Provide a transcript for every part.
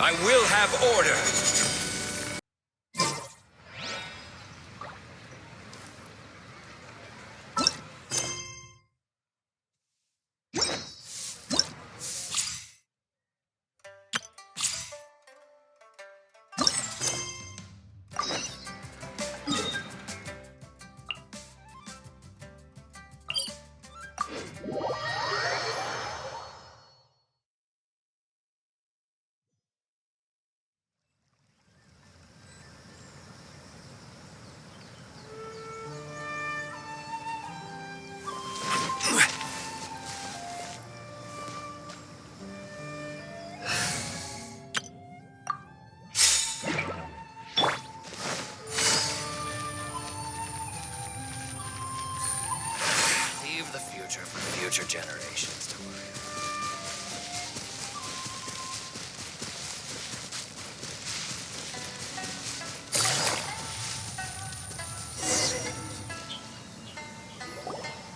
I will have order. Future generations to worry about.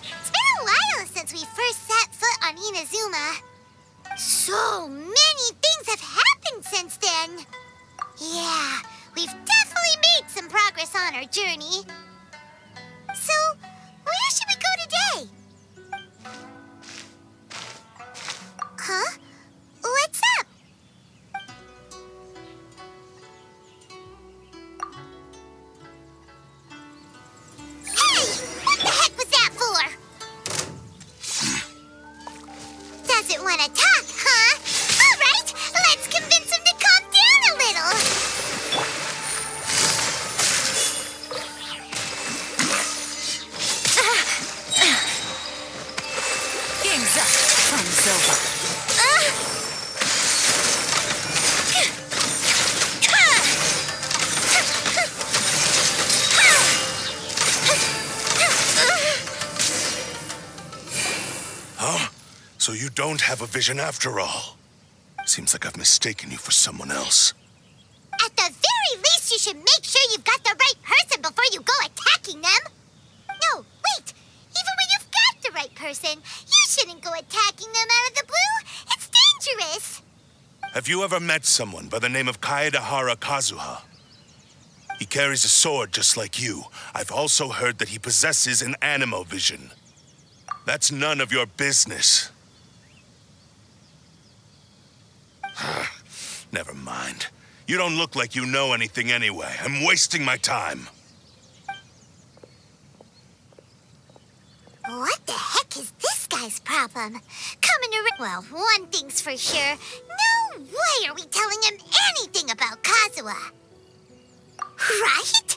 It's been a while since we first set foot on Inazuma. So many things have happened since then. Yeah, we've definitely made some progress on our journey. So, where should we go today? Huh? What's up? Hey! What the heck was that for? Doesn't want to talk, huh? All right, let's convince him to calm down a little. Game's up. Fun's over. Huh? So you don't have a vision after all? Seems like I've mistaken you for someone else. At the very least, you should make sure you've got the right person before you go attacking them. No, wait. Even when you've got the right person, you shouldn't go attacking them out of the blue. It's dangerous. Have you ever met someone by the name of Kaedahara Kazuha? He carries a sword just like you. I've also heard that he possesses an animo vision. That's none of your business. Never mind. You don't look like you know anything anyway. I'm wasting my time. What the heck is this guy's problem? Coming around. Well, one thing's for sure. No way are we telling him anything about Kazuha. Right?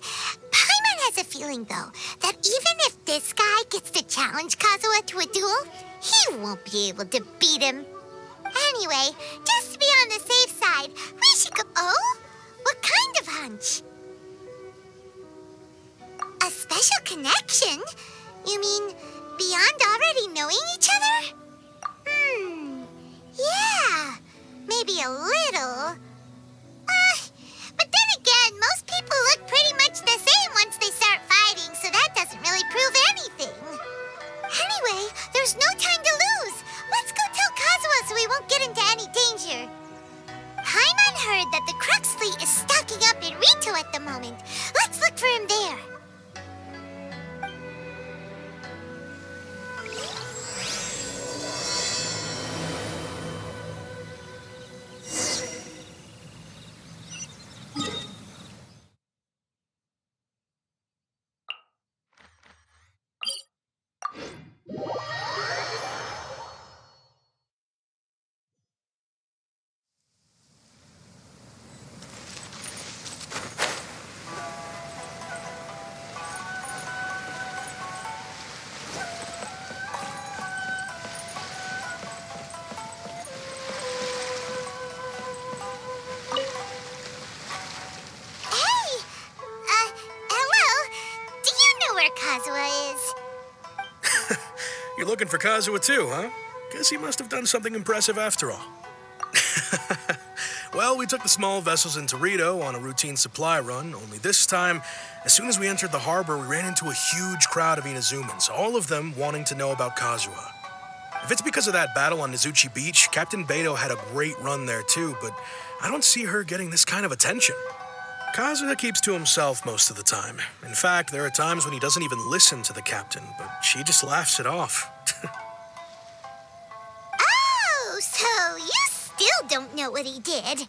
Paimon has a feeling, though, that even if this guy gets to challenge Kazuha to a duel, he won't be able to beat him. Anyway, just to be on the safe side, we should go... Oh? What kind of hunch? A special connection? You mean beyond already knowing each other? Yeah, maybe a little. But then again, most people look pretty much the same once they start fighting, so that doesn't really prove anything. Anyway, there's no time to lose. Let's go tell Kazuha so we won't get into any danger. Paimon heard that the Crux fleet is stocking up in Rito at the moment. Let's look for him there. Kazuha is. You're looking for Kazuha too, huh? Guess he must have done something impressive after all. Well, we took the small vessels into Rito on a routine supply run, only this time, as soon as we entered the harbor, we ran into a huge crowd of Inazumans, all of them wanting to know about Kazuha. If it's because of that battle on Nizuchi Beach, Captain Beto had a great run there too, but I don't see her getting this kind of attention. Kazuha keeps to himself most of the time. In fact, there are times when he doesn't even listen to the captain, but she just laughs it off. Oh, so you still don't know what he did?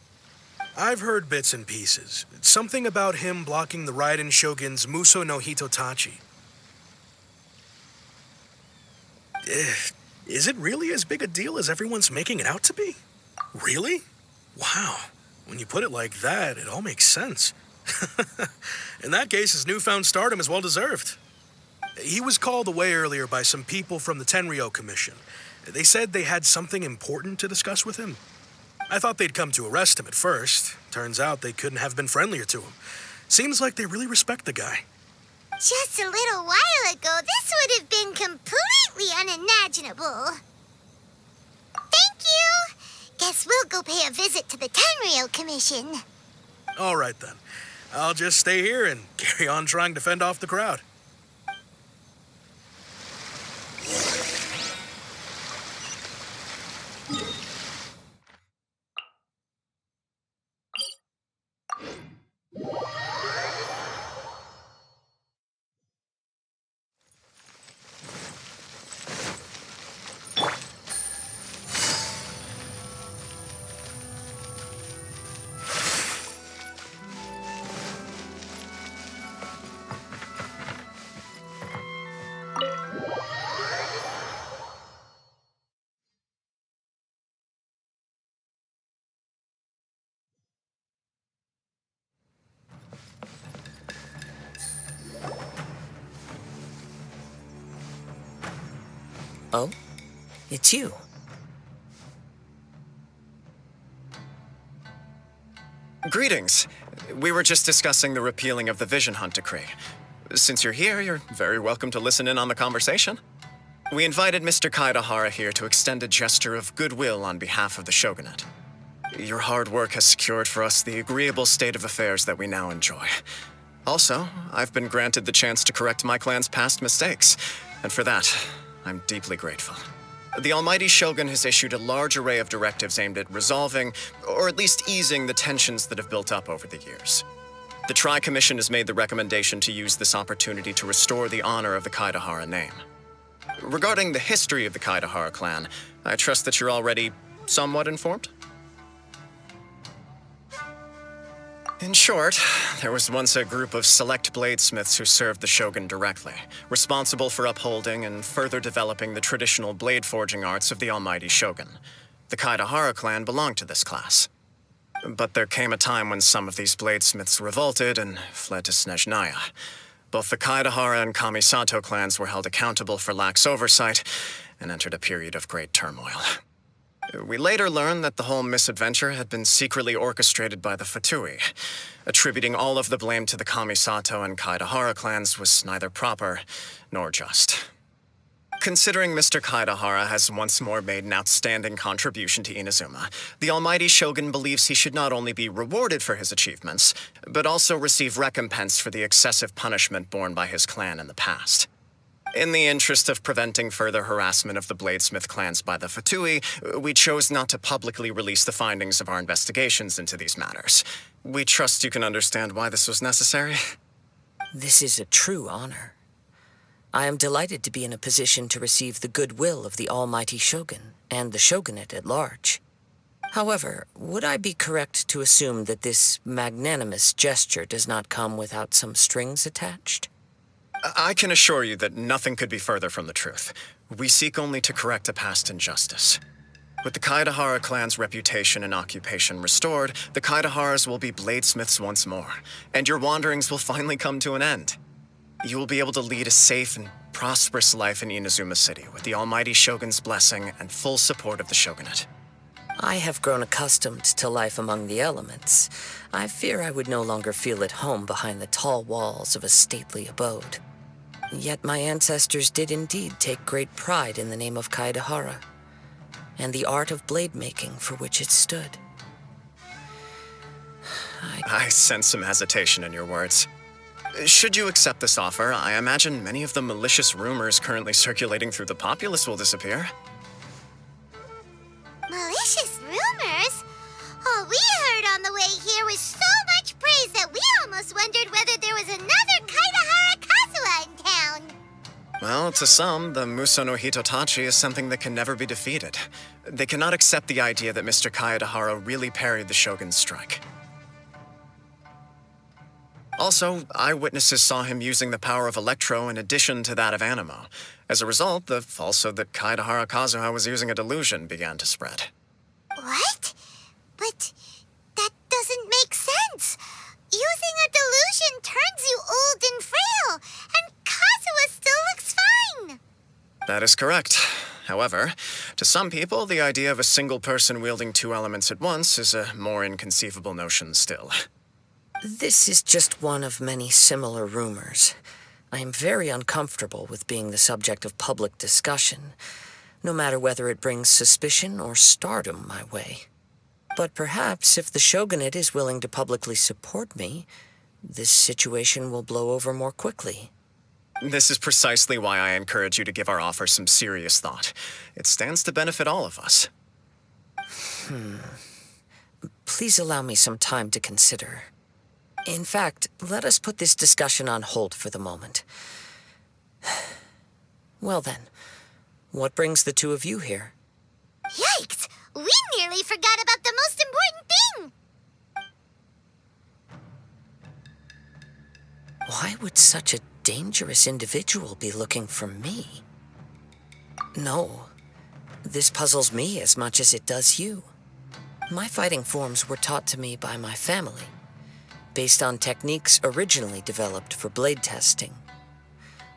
I've heard bits and pieces. Something about him blocking the Raiden Shogun's Muso no Hitotachi. Is it really as big a deal as everyone's making it out to be? Really? Wow. When you put it like that, it all makes sense. In that case, his newfound stardom is well-deserved. He was called away earlier by some people from the Tenryo Commission. They said they had something important to discuss with him. I thought they'd come to arrest him at first. Turns out they couldn't have been friendlier to him. Seems like they really respect the guy. Just a little while ago, this would have been completely unimaginable. Thank you! Guess we'll go pay a visit to the Tenryo Commission. All right, then. I'll just stay here and carry on trying to fend off the crowd. Oh? It's you. Greetings. We were just discussing the repealing of the Vision Hunt Decree. Since you're here, you're very welcome to listen in on the conversation. We invited Mr. Kaedahara here to extend a gesture of goodwill on behalf of the Shogunate. Your hard work has secured for us the agreeable state of affairs that we now enjoy. Also, I've been granted the chance to correct my clan's past mistakes, and for that, I'm deeply grateful. The Almighty Shogun has issued a large array of directives aimed at resolving, or at least easing, the tensions that have built up over the years. The Tri-Commission has made the recommendation to use this opportunity to restore the honor of the Kaedahara name. Regarding the history of the Kaedahara clan, I trust that you're already somewhat informed? In short, there was once a group of select bladesmiths who served the Shogun directly, responsible for upholding and further developing the traditional blade forging arts of the Almighty Shogun. The Kaedahara clan belonged to this class. But there came a time when some of these bladesmiths revolted and fled to Snezhnaya. Both the Kaedahara and Kamisato clans were held accountable for lax oversight and entered a period of great turmoil. We later learned that the whole misadventure had been secretly orchestrated by the Fatui. Attributing all of the blame to the Kamisato and Kaedahara clans was neither proper nor just. Considering Mr. Kaedahara has once more made an outstanding contribution to Inazuma, the Almighty Shogun believes he should not only be rewarded for his achievements, but also receive recompense for the excessive punishment borne by his clan in the past. In the interest of preventing further harassment of the bladesmith clans by the Fatui, we chose not to publicly release the findings of our investigations into these matters. We trust you can understand why this was necessary. This is a true honor. I am delighted to be in a position to receive the goodwill of the Almighty Shogun and the Shogunate at large. However, would I be correct to assume that this magnanimous gesture does not come without some strings attached? I can assure you that nothing could be further from the truth. We seek only to correct a past injustice. With the Kaedahara clan's reputation and occupation restored, the Kaedaharas will be bladesmiths once more, and your wanderings will finally come to an end. You will be able to lead a safe and prosperous life in Inazuma City with the Almighty Shogun's blessing and full support of the Shogunate. I have grown accustomed to life among the elements. I fear I would no longer feel at home behind the tall walls of a stately abode. Yet my ancestors did indeed take great pride in the name of Kaedahara, and the art of blade making for which it stood. I sense some hesitation in your words. Should you accept this offer, I imagine many of the malicious rumors currently circulating through the populace will disappear. here with so much praise that we almost wondered whether there was another Kaidahara Kazuha in town. Well, to some, the Muso no Hitotachi is something that can never be defeated. They cannot accept the idea that Mr. Kaedahara really parried the Shogun's strike. Also, eyewitnesses saw him using the power of Electro in addition to that of Animo. As a result, the falsehood that Kaedahara Kazuha was using a delusion began to spread. What? But that doesn't make sense. Using a delusion turns you old and frail, and Kazuha still looks fine. That is correct. However, to some people, the idea of a single person wielding two elements at once is a more inconceivable notion still. This is just one of many similar rumors. I am very uncomfortable with being the subject of public discussion, no matter whether it brings suspicion or stardom my way. But perhaps if the shogunate is willing to publicly support me, this situation will blow over more quickly. This is precisely why I encourage you to give our offer some serious thought. It stands to benefit all of us. Please allow me some time to consider. In fact, let us put this discussion on hold for the moment. Well then, what brings the two of you here? Yikes! We nearly forgot about the most important thing! Why would such a dangerous individual be looking for me? No, this puzzles me as much as it does you. My fighting forms were taught to me by my family, based on techniques originally developed for blade testing.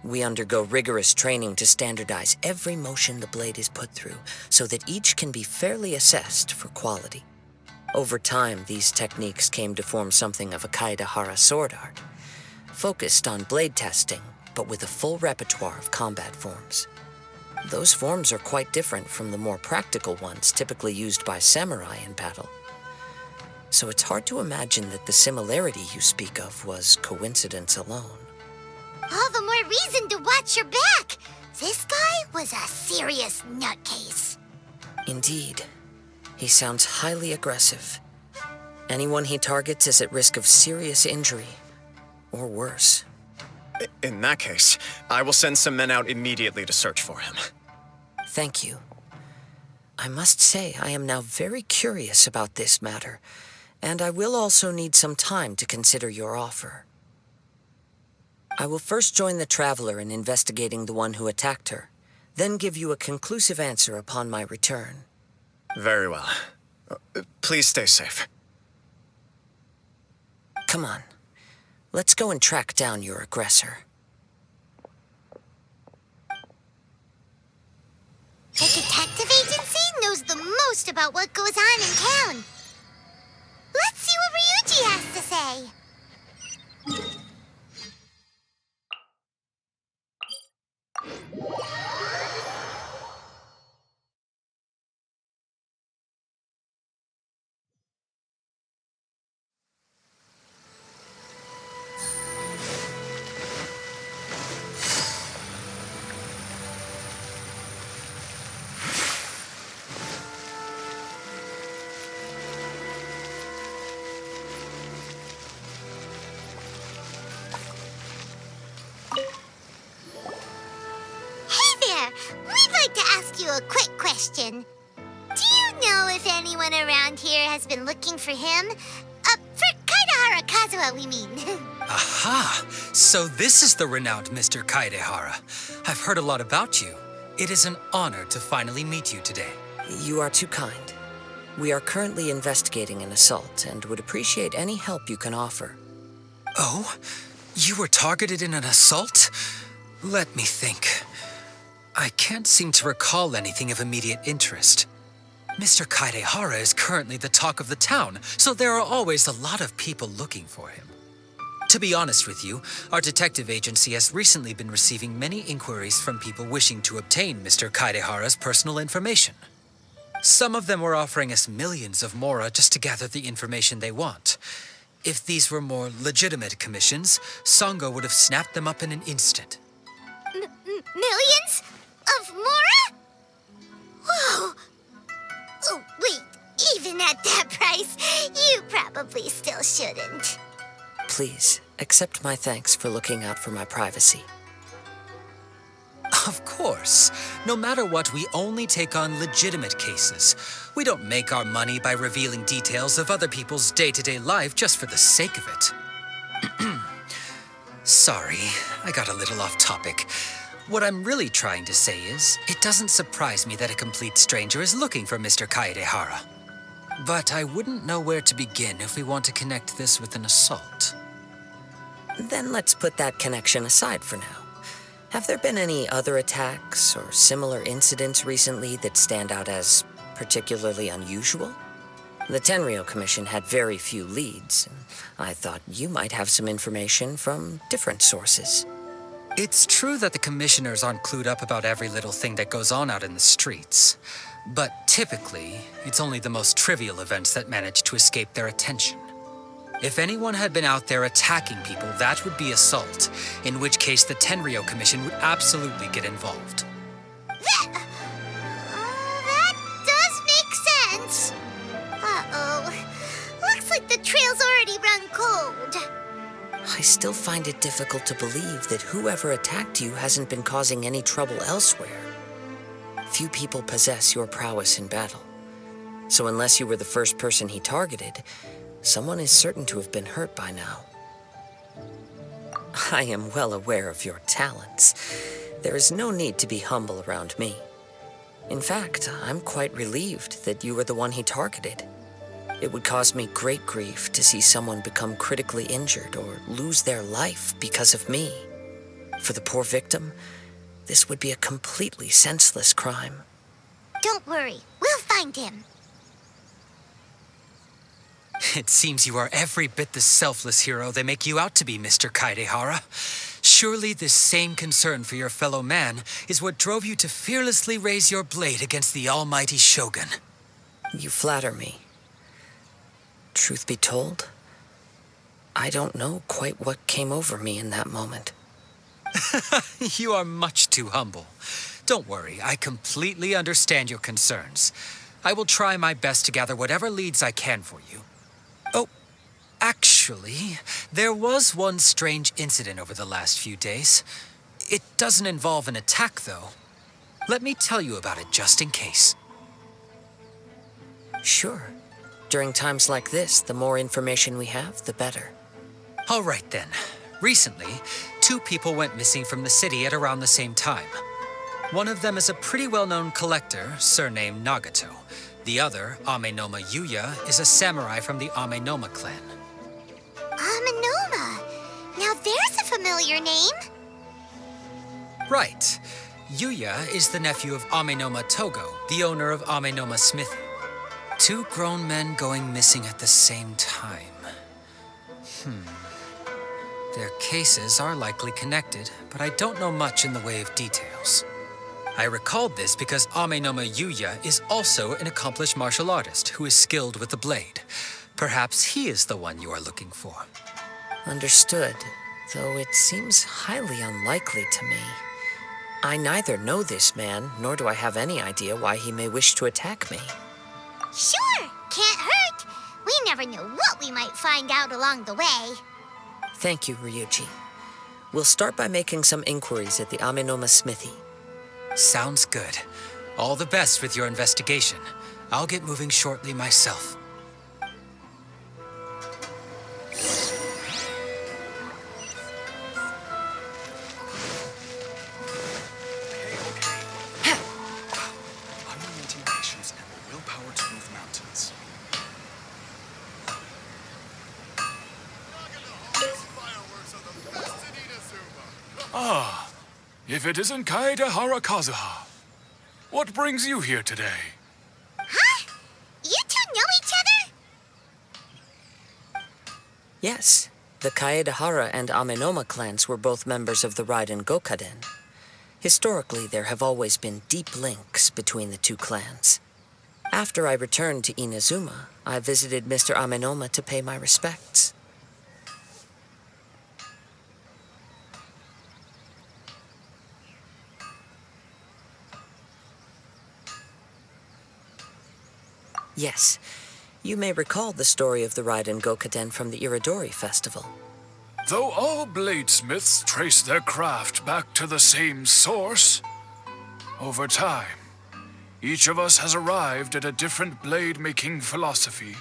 We undergo rigorous training to standardize every motion the blade is put through, so that each can be fairly assessed for quality. Over time, these techniques came to form something of a Kaedahara sword art, focused on blade testing, but with a full repertoire of combat forms. Those forms are quite different from the more practical ones typically used by samurai in battle. So it's hard to imagine that the similarity you speak of was coincidence alone. All the more reason to watch your back! This guy was a serious nutcase. Indeed. He sounds highly aggressive. Anyone he targets is at risk of serious injury, or worse. In that case, I will send some men out immediately to search for him. Thank you. I must say I am now very curious about this matter, and I will also need some time to consider your offer. I will first join the Traveler in investigating the one who attacked her, then give you a conclusive answer upon my return. Very well. Please stay safe. Come on. Let's go and track down your aggressor. The detective agency knows the most about what goes on in town. Let's see what Ryuji has to say. We'd like to ask you a quick question. Do you know if anyone around here has been looking for him? For Kaedahara Kazuha, we mean. Aha! So this is the renowned Mr. Kaedahara. I've heard a lot about you. It is an honor to finally meet you today. You are too kind. We are currently investigating an assault and would appreciate any help you can offer. Oh? You were targeted in an assault? Let me think. I can't seem to recall anything of immediate interest. Mr. Kaedahara is currently the talk of the town, so there are always a lot of people looking for him. To be honest with you, our detective agency has recently been receiving many inquiries from people wishing to obtain Mr. Kaedahara's personal information. Some of them were offering us millions of mora just to gather the information they want. If these were more legitimate commissions, Sango would have snapped them up in an instant. Millions? Of mora? Whoa! Oh, wait, even Genshin at that price, you probably still shouldn't. Please, accept my thanks for looking out for my privacy. Of course. No matter what, we only take on legitimate cases. We don't make our money by revealing details of other people's day-to-day life just for the sake of it. Sorry, I got a little off topic. What I'm really trying to say is, it doesn't surprise me that a complete stranger is looking for Mr. Kaedehara. But I wouldn't know where to begin if we want to connect this with an assault. Then let's put that connection aside for now. Have there been any other attacks or similar incidents recently that stand out as particularly unusual? The Tenryou Commission had very few leads, and I thought you might have some information from different sources. It's true that the commissioners aren't clued up about every little thing that goes on out in the streets. But typically, it's only the most trivial events that manage to escape their attention. If anyone had been out there attacking people, that would be assault, in which case the Tenryou Commission would absolutely get involved. That does make sense. Uh-oh. Looks like the trail's already run cold. I still find it difficult to believe that whoever attacked you hasn't been causing any trouble elsewhere. Few people possess your prowess in battle. So unless you were the first person he targeted, someone is certain to have been hurt by now. I am well aware of your talents. There is no need to be humble around me. In fact, I'm quite relieved that you were the one he targeted. It would cause me great grief to see someone become critically injured or lose their life because of me. For the poor victim, this would be a completely senseless crime. Don't worry, we'll find him. It seems you are every bit the selfless hero they make you out to be, Mr. Kaedehara. Surely this same concern for your fellow man is what drove you to fearlessly raise your blade against the almighty Shogun. You flatter me. Truth be told, I don't know quite what came over me in that moment. You are much too humble. Don't worry, I completely understand your concerns. I will try my best to gather whatever leads I can for you. Oh, actually, there was one strange incident over the last few days. It doesn't involve an attack, though. Let me tell you about it just in case. Sure. During times like this, the more information we have, the better. All right, then. Recently, 2 people went missing from the city at around the same time. One of them is a pretty well-known collector, surnamed Nagato. The other, Amenoma Yuya, is a samurai from the Amenoma clan. Amenoma! Now there's a familiar name. Right. Yuya is the nephew of Amenoma Togo, the owner of Amenoma Smithy. 2 grown men going missing at the same time. Their cases are likely connected, but I don't know much in the way of details. I recalled this because Amenoma Yuya is also an accomplished martial artist who is skilled with the blade. Perhaps he is the one you are looking for. Understood, though it seems highly unlikely to me. I neither know this man, nor do I have any idea why he may wish to attack me. Sure, can't hurt. We never know what we might find out along the way. Thank you, Ryuji. We'll start by making some inquiries at the Amenoma Smithy. Sounds good. All the best with your investigation. I'll get moving shortly myself. Unrelenting patience and the willpower to move mountains. Ah, if it isn't Kaedehara Kazuha. What brings you here today? Huh? You 2 know each other? Yes, the Kaedehara and Amenoma clans were both members of the Raiden Gokaden. Historically, there have always been deep links between the 2 clans. After I returned to Inazuma, I visited Mr. Amenoma to pay my respects. Yes, You may recall the story of the Raiden Gokaden from the Iridori Festival. Though all bladesmiths trace their craft back to the same source, over time, each of us has arrived at a different blade-making philosophy,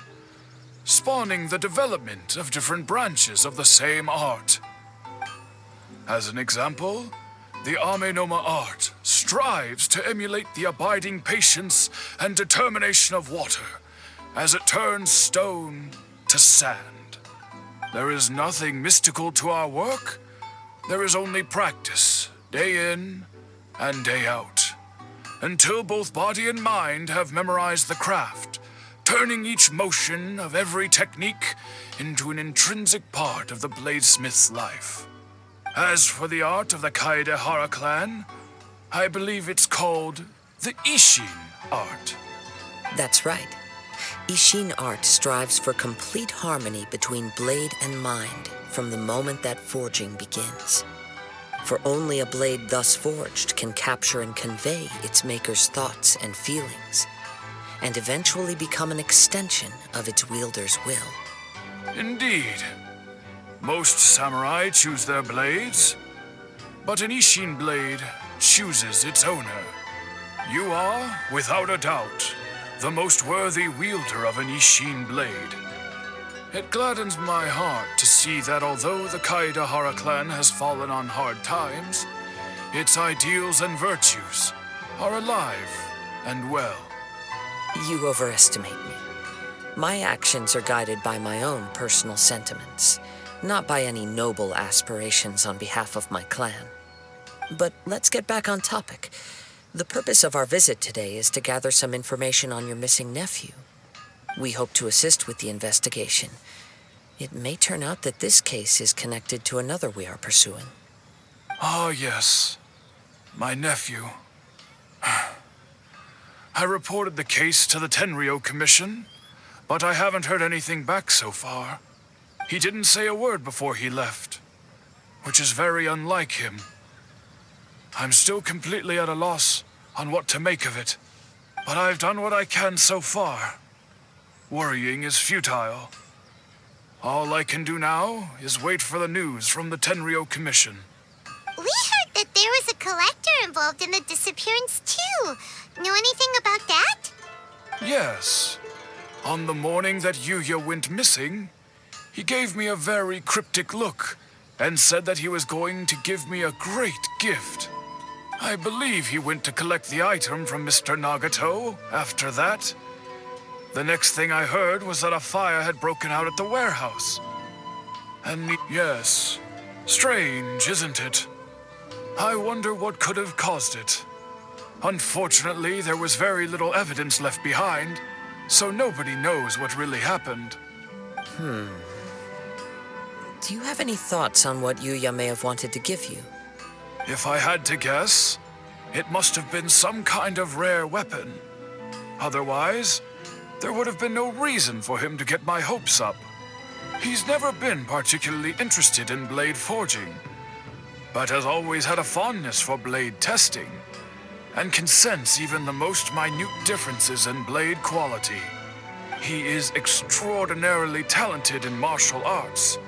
spawning the development of different branches of the same art. As an example, the Amenoma art strives to emulate the abiding patience and determination of water as it turns stone to sand. There is nothing mystical to our work. There is only practice, day in and day out, until both body and mind have memorized the craft, turning each motion of every technique into an intrinsic part of the bladesmith's life. As for the art of the Kaedehara clan, I believe it's called the Ishin art. That's right. Ishin art strives for complete harmony between blade and mind from the moment that forging begins. For only a blade thus forged can capture and convey its maker's thoughts and feelings, and eventually become an extension of its wielder's will. Indeed. Most samurai choose their blades, but an Ishin blade chooses its owner. You are, without a doubt, the most worthy wielder of an Ishin blade. It gladdens my heart to see that although the Kaedehara clan has fallen on hard times, its ideals and virtues are alive and well. You overestimate me. My actions are guided by my own personal sentiments, not by any noble aspirations on behalf of my clan. But let's get back on topic. The purpose of our visit today is to gather some information on your missing nephew. We hope to assist with the investigation. It may turn out that this case is connected to another we are pursuing. Ah, yes. My nephew. I reported the case to the Tenryo Commission, but I haven't heard anything back so far. He didn't say a word before he left, which is very unlike him. I'm still completely at a loss on what to make of it, but I've done what I can so far. Worrying is futile. All I can do now is wait for the news from the Tenryo Commission. We heard that there was a collector involved in the disappearance, too. Know anything about that? Yes. On the morning that Yuya went missing, he gave me a very cryptic look and said that he was going to give me a great gift. I believe he went to collect the item from Mr. Nagato after that. The next thing I heard was that a fire had broken out at the warehouse. And yes, strange, isn't it? I wonder what could have caused it. Unfortunately, there was very little evidence left behind, so nobody knows what really happened. Do you have any thoughts on what Yuya may have wanted to give you? If I had to guess, it must have been some kind of rare weapon. Otherwise, there would have been no reason for him to get my hopes up. He's never been particularly interested in blade forging, but has always had a fondness for blade testing, and can sense even the most minute differences in blade quality. He is extraordinarily talented in martial arts,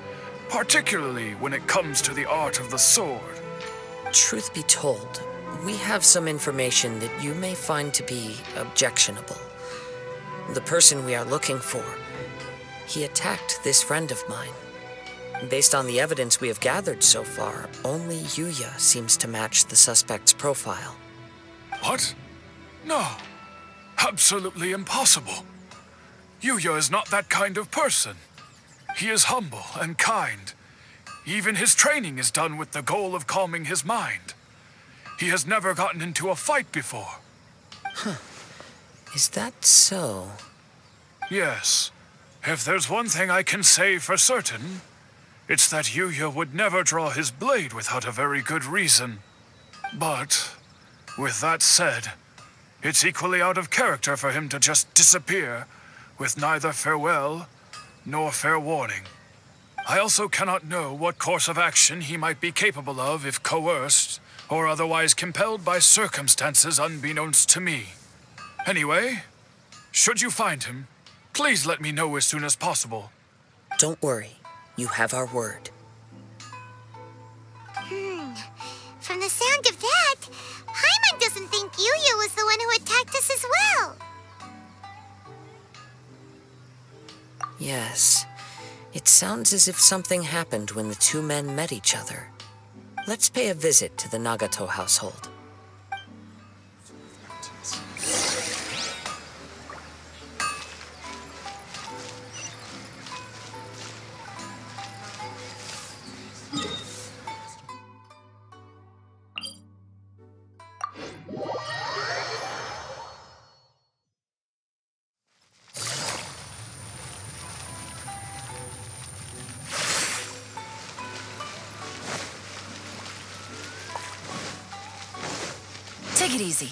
particularly when it comes to the art of the sword. Truth be told, we have some information that you may find to be objectionable. The person we are looking for, he attacked this friend of mine. Based on the evidence we have gathered so far, only Yuya seems to match the suspect's profile. What? No. Absolutely impossible. Yuya is not that kind of person. He is humble and kind. Even his training is done with the goal of calming his mind. He has never gotten into a fight before. Is that so? Yes. If there's one thing I can say for certain, it's that Yuya would never draw his blade without a very good reason. But, with that said, it's equally out of character for him to just disappear with neither farewell nor fair warning. I also cannot know what course of action he might be capable of if coerced or otherwise compelled by circumstances unbeknownst to me. Anyway, should you find him, Please let me know as soon as possible. Don't worry. You have our word. From the sound of that, Paimon doesn't think Yuya was the one who attacked us as well. Yes. It sounds as if something happened when the two men met each other. Let's pay a visit to the Nagato household. Take it easy.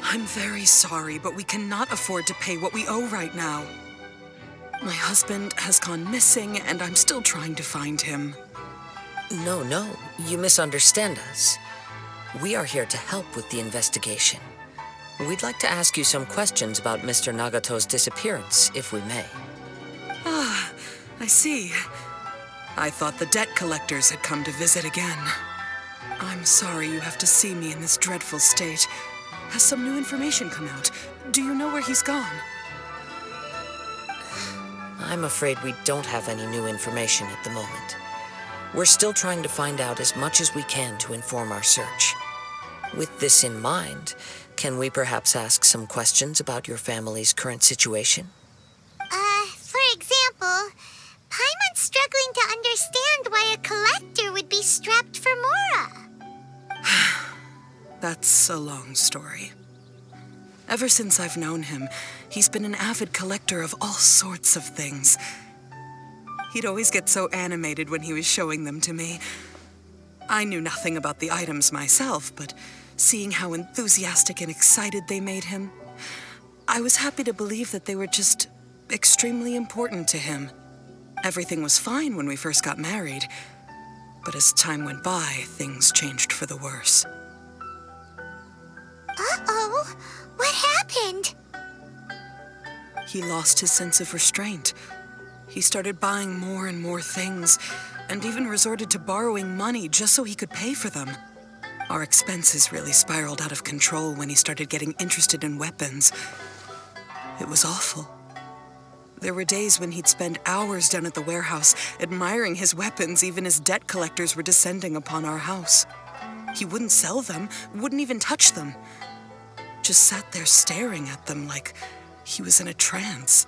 I'm very sorry, but we cannot afford to pay what we owe right now. My husband has gone missing, and I'm still trying to find him. No, you misunderstand us. We are here to help with the investigation. We'd like to ask you some questions about Mr. Nagato's disappearance, if we may. Ah, I see. I thought the debt collectors had come to visit again. I'm sorry you have to see me in this dreadful state. Has some new information come out? Do you know where he's gone? I'm afraid we don't have any new information at the moment. We're still trying to find out as much as we can to inform our search. With this in mind, can we perhaps ask some questions about your family's current situation? For example, Paimon's struggling to understand why a collector would be strapped for Mora. That's a long story. Ever since I've known him, he's been an avid collector of all sorts of things. He'd always get so animated when he was showing them to me. I knew nothing about the items myself, but seeing how enthusiastic and excited they made him, I was happy to believe that they were just extremely important to him. Everything was fine when we first got married, but as time went by, things changed for the worse. Uh-oh, what happened? He lost his sense of restraint. He started buying more and more things, and even resorted to borrowing money just so he could pay for them. Our expenses really spiraled out of control when he started getting interested in weapons. It was awful. There were days when he'd spend hours down at the warehouse admiring his weapons even as debt collectors were descending upon our house. He wouldn't sell them, wouldn't even touch them. Just sat there staring at them like he was in a trance.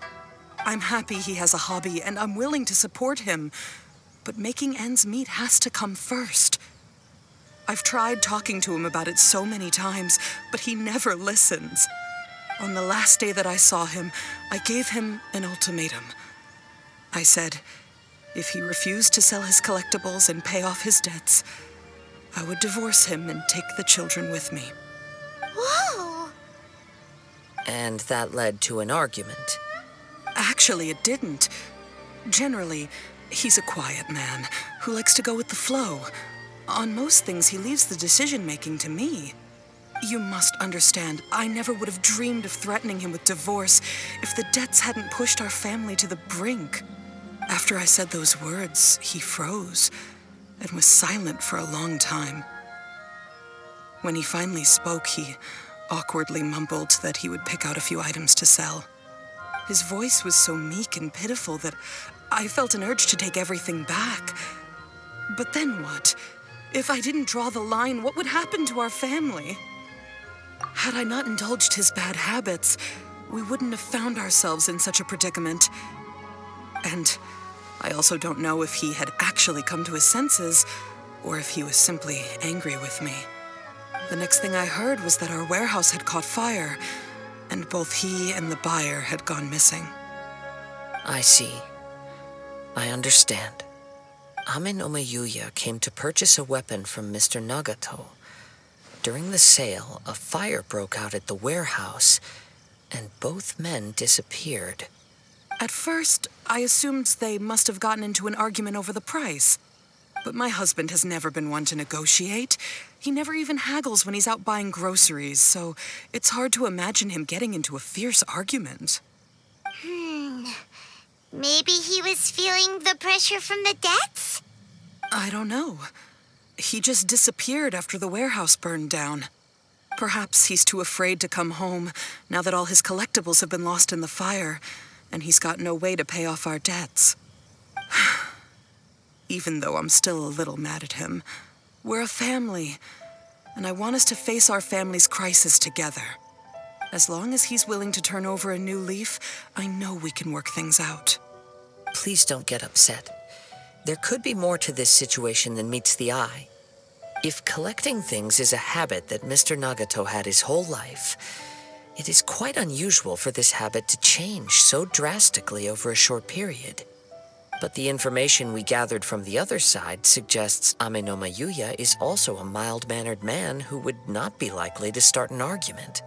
I'm happy he has a hobby and I'm willing to support him, but making ends meet has to come first. I've tried talking to him about it so many times, but he never listens. On the last day that I saw him, I gave him an ultimatum. I said, if he refused to sell his collectibles and pay off his debts, I would divorce him and take the children with me. Whoa! And that led to an argument. Actually, it didn't. Generally, he's a quiet man who likes to go with the flow. On most things, he leaves the decision-making to me. You must understand, I never would have dreamed of threatening him with divorce if the debts hadn't pushed our family to the brink. After I said those words, he froze and was silent for a long time. When he finally spoke, he awkwardly mumbled that he would pick out a few items to sell. His voice was so meek and pitiful that I felt an urge to take everything back. But then what? If I didn't draw the line, what would happen to our family? Had I not indulged his bad habits, we wouldn't have found ourselves in such a predicament. And I also don't know if he had actually come to his senses, or if he was simply angry with me. The next thing I heard was that our warehouse had caught fire, and both he and the buyer had gone missing. I see. I understand. Amin Yuya came to purchase a weapon from Mr. Nagato. During the sale, a fire broke out at the warehouse, and both men disappeared. At first, I assumed they must have gotten into an argument over the price. But my husband has never been one to negotiate. He never even haggles when he's out buying groceries, so it's hard to imagine him getting into a fierce argument. Maybe he was feeling the pressure from the debts? I don't know. He just disappeared after the warehouse burned down. Perhaps he's too afraid to come home now that all his collectibles have been lost in the fire, and he's got no way to pay off our debts. Even though I'm still a little mad at him, we're a family, and I want us to face our family's crisis together. As long as he's willing to turn over a new leaf, I know we can work things out. Please don't get upset. There could be more to this situation than meets the eye. If collecting things is a habit that Mr. Nagato had his whole life, it is quite unusual for this habit to change so drastically over a short period. But the information we gathered from the other side suggests Amenoma Yuya is also a mild-mannered man who would not be likely to start an argument.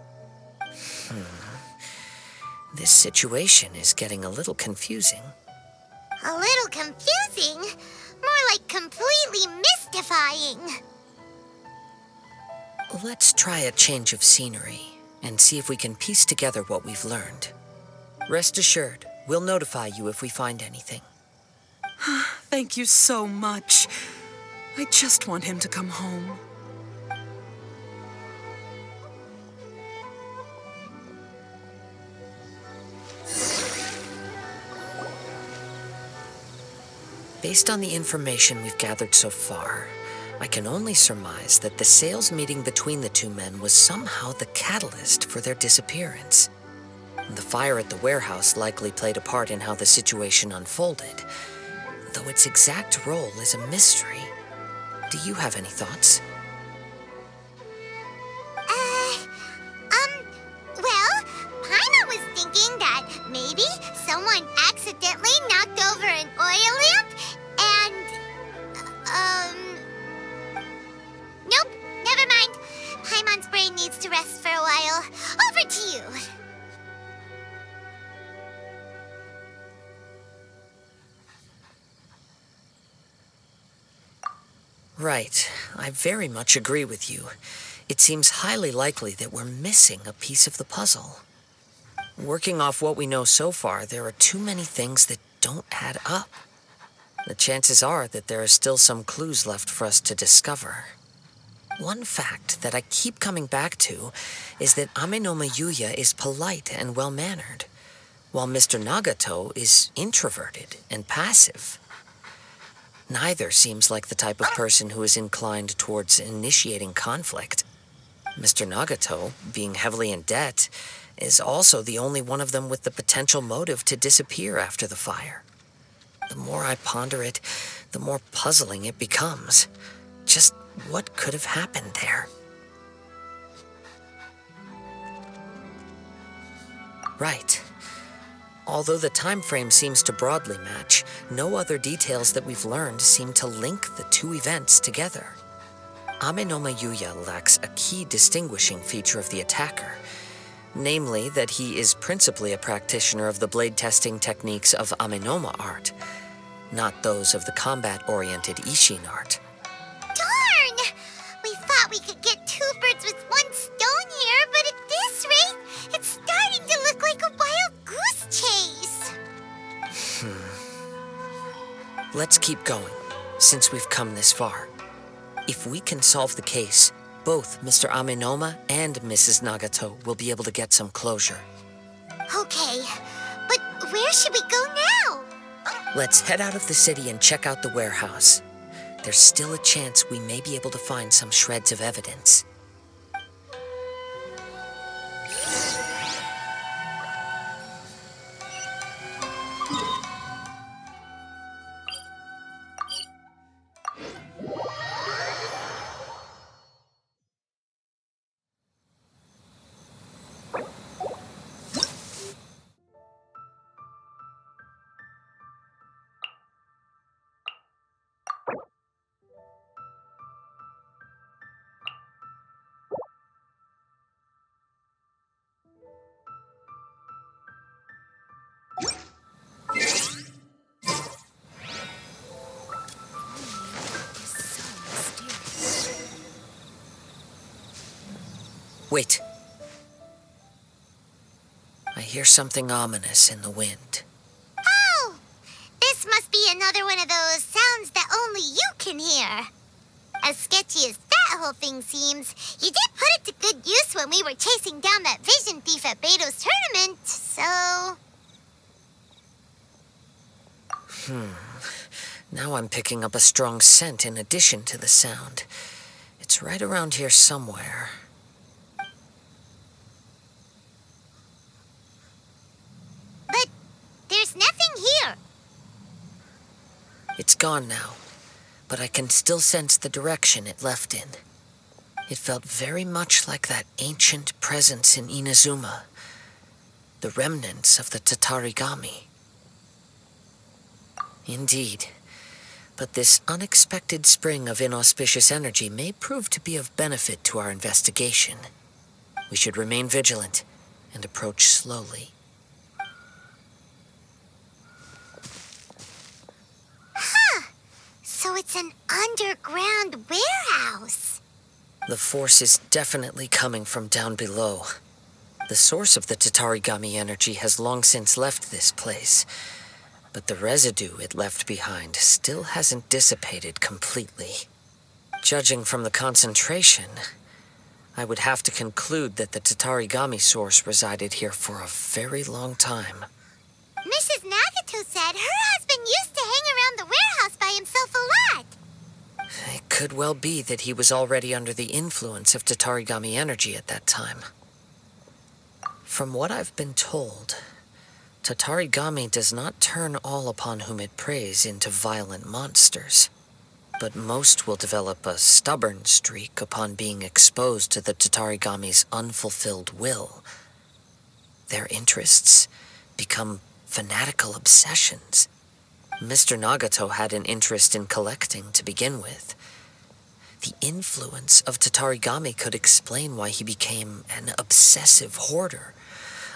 This situation is getting a little confusing. A little confusing? More like completely mystifying. Let's try a change of scenery and see if we can piece together what we've learned. Rest assured, we'll notify you if we find anything. Thank you so much. I just want him to come home. Based on the information we've gathered so far, I can only surmise that the sales meeting between the two men was somehow the catalyst for their disappearance. The fire at the warehouse likely played a part in how the situation unfolded, though its exact role is a mystery. Do you have any thoughts? Well, Paimon was thinking that maybe someone accidentally knocked over an oil lamp and, nope, never mind. Paimon's brain needs to rest for a while. Over to you. Right. I very much agree with you. It seems highly likely that we're missing a piece of the puzzle. Working off what we know so far, there are too many things that don't add up. The chances are that there are still some clues left for us to discover. One fact that I keep coming back to is that Amenoma Yuya is polite and well-mannered, while Mr. Nagato is introverted and passive. Neither seems like the type of person who is inclined towards initiating conflict. Mr. Nagato, being heavily in debt, is also the only one of them with the potential motive to disappear after the fire. The more I ponder it, the more puzzling it becomes. Just what could have happened there? Right. Although the time frame seems to broadly match, no other details that we've learned seem to link the two events together. Amenoma Yuya lacks a key distinguishing feature of the attacker, namely that he is principally a practitioner of the blade testing techniques of Amenoma art, not those of the combat-oriented Ishin art. Darn! We thought we could get two birds with one stone here, but at this rate, it's starting to look like a wild goose chase. Let's keep going, since we've come this far. If we can solve the case, both Mr. Amenoma and Mrs. Nagato will be able to get some closure. Okay, but where should we go now? Let's head out of the city and check out the warehouse. There's still a chance we may be able to find some shreds of evidence. Wait. I hear something ominous in the wind. Oh! This must be another one of those sounds that only you can hear. As sketchy as that whole thing seems, you did put it to good use when we were chasing down that vision thief at Beto's tournament, so... Now I'm picking up a strong scent in addition to the sound. It's right around here somewhere. But there's nothing here. It's gone now, but I can still sense the direction it left in. It felt very much like that ancient presence in Inazuma, the remnants of the Tatarigami. Indeed, but this unexpected spring of inauspicious energy may prove to be of benefit to our investigation. We should remain vigilant and approach slowly. So it's an underground warehouse. The force is definitely coming from down below. The source of the Tatarigami energy has long since left this place, but the residue it left behind still hasn't dissipated completely. Judging from the concentration, I would have to conclude that the Tatarigami source resided here for a very long time. Mrs. Nagato said her husband used to hang around the warehouse by himself a lot. It could well be that he was already under the influence of Tatarigami energy at that time. From what I've been told, Tatarigami does not turn all upon whom it preys into violent monsters, but most will develop a stubborn streak upon being exposed to the Tatarigami's unfulfilled will. Their interests become fanatical obsessions. Mr. Nagato had an interest in collecting to begin with. The influence of Tatarigami could explain why he became an obsessive hoarder,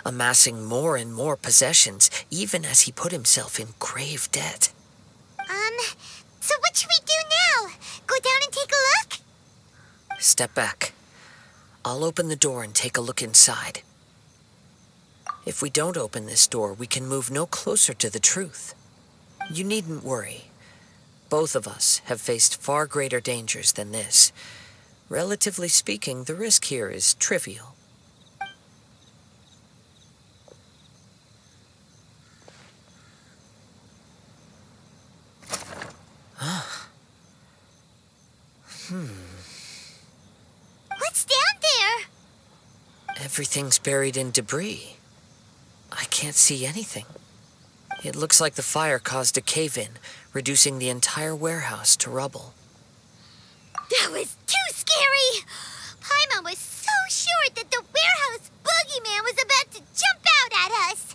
amassing more and more possessions, even as he put himself in grave debt. So what should we do now? Go down and take a look? Step back. I'll open the door and take a look inside. If we don't open this door, we can move no closer to the truth. You needn't worry. Both of us have faced far greater dangers than this. Relatively speaking, the risk here is trivial. What's down there? Everything's buried in debris. I can't see anything. It looks like the fire caused a cave-in, reducing the entire warehouse to rubble. That was too scary! Paimon was so sure that the warehouse boogeyman was about to jump out at us!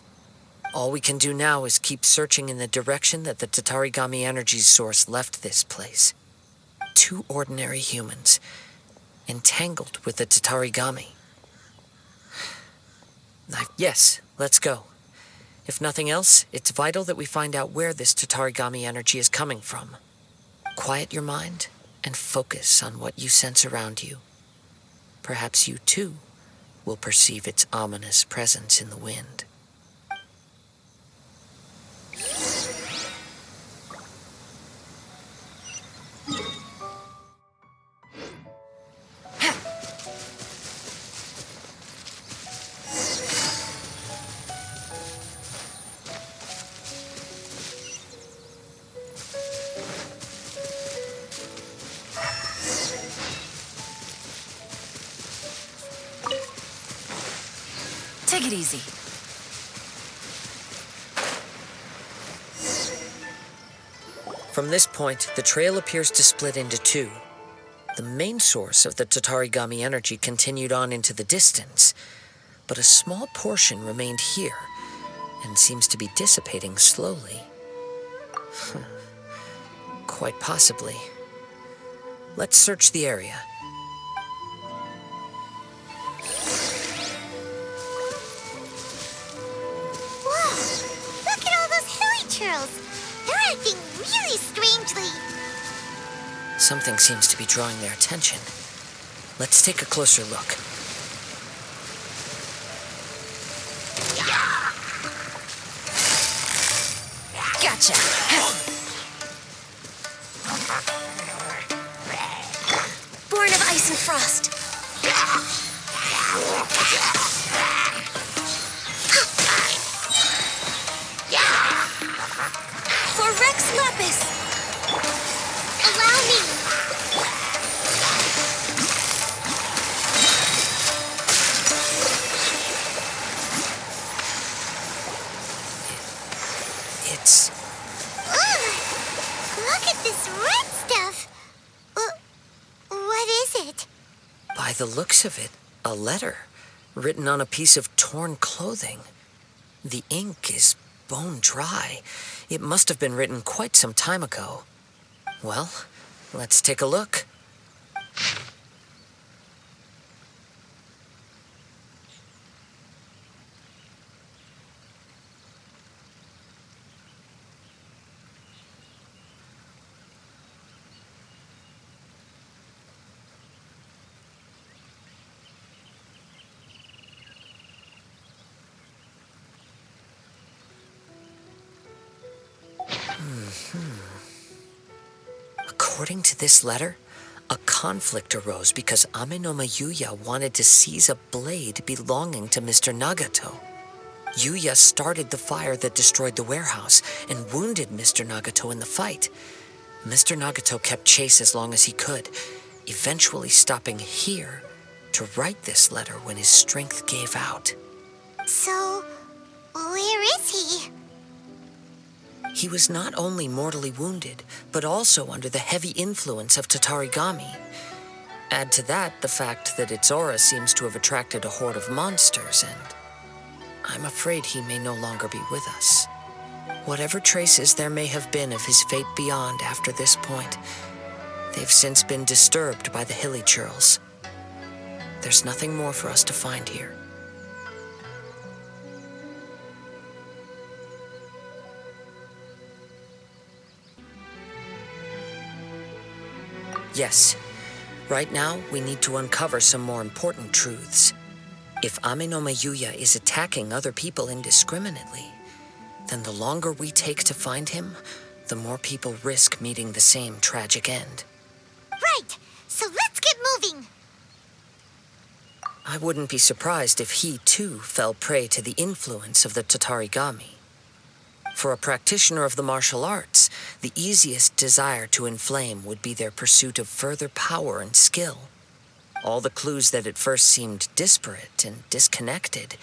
All we can do now is keep searching in the direction that the Tatarigami energy's source left this place. 2 ordinary humans, entangled with the Tatarigami. Yes, let's go. If nothing else, it's vital that we find out where this Tatarigami energy is coming from. Quiet your mind and focus on what you sense around you. Perhaps you, too, will perceive its ominous presence in the wind. Take it easy. From this point, the trail appears to split into 2. The main source of the Tatarigami energy continued on into the distance, but a small portion remained here and seems to be dissipating slowly. Quite possibly. Let's search the area. Whoa! Look at all those hilly churls! They're acting really strangely. Something seems to be drawing their attention. Let's take a closer look. Gotcha. Born of ice and frost. For Rex Lapis. Allow me. It's... Look at this red stuff. What is it? By the looks of it, a letter written on a piece of torn clothing. The ink is bone dry. It must have been written quite some time ago. Well, let's take a look. According to this letter, a conflict arose because Amenoma Yuya wanted to seize a blade belonging to Mr. Nagato. Yuya started the fire that destroyed the warehouse and wounded Mr. Nagato in the fight. Mr. Nagato kept chase as long as he could, eventually stopping here to write this letter when his strength gave out. So, where is he? He was not only mortally wounded, but also under the heavy influence of Tatarigami. Add to that the fact that its aura seems to have attracted a horde of monsters, and I'm afraid he may no longer be with us. Whatever traces there may have been of his fate beyond after this point, they've since been disturbed by the hilly churls. There's nothing more for us to find here. Yes, right now we need to uncover some more important truths. If Amenoma Yuya is attacking other people indiscriminately, then the longer we take to find him, the more people risk meeting the same tragic end. Right, so let's get moving. I wouldn't be surprised if he, too, fell prey to the influence of the Tatarigami. For a practitioner of the martial arts, the easiest desire to inflame would be their pursuit of further power and skill. All the clues that at first seemed disparate and disconnected,